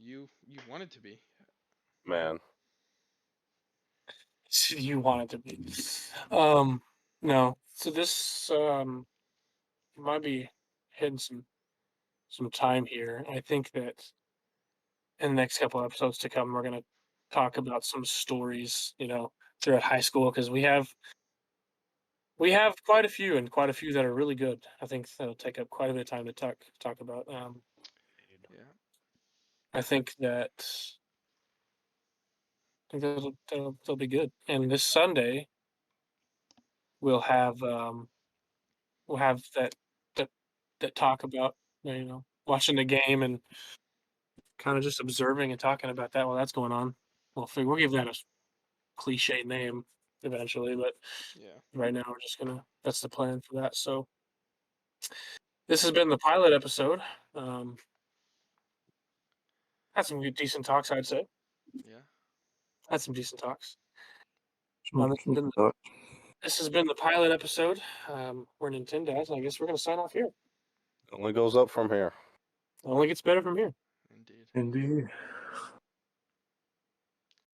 You wanted to be. Man. You want it to be. No. So this might be hitting some time here. I think that in the next couple episodes to come, we're gonna talk about some stories, throughout high school because we have quite a few and quite a few that are really good. I think that'll take up quite a bit of time to talk about. Yeah. I think that'll be good. And this Sunday we'll have that that that talk about watching the game and kind of just observing and talking about that while that's going on. We'll give that a cliche name eventually, but Yeah. right now we're just that's the plan for that. So this has been the pilot episode. Had some good, decent talks, I'd say. Yeah. Had some decent talks. Some thought. This has been the pilot episode. We're NintenDadz, and I guess we're going to sign off here. It only goes up from here. It only gets better from here. Indeed. Indeed.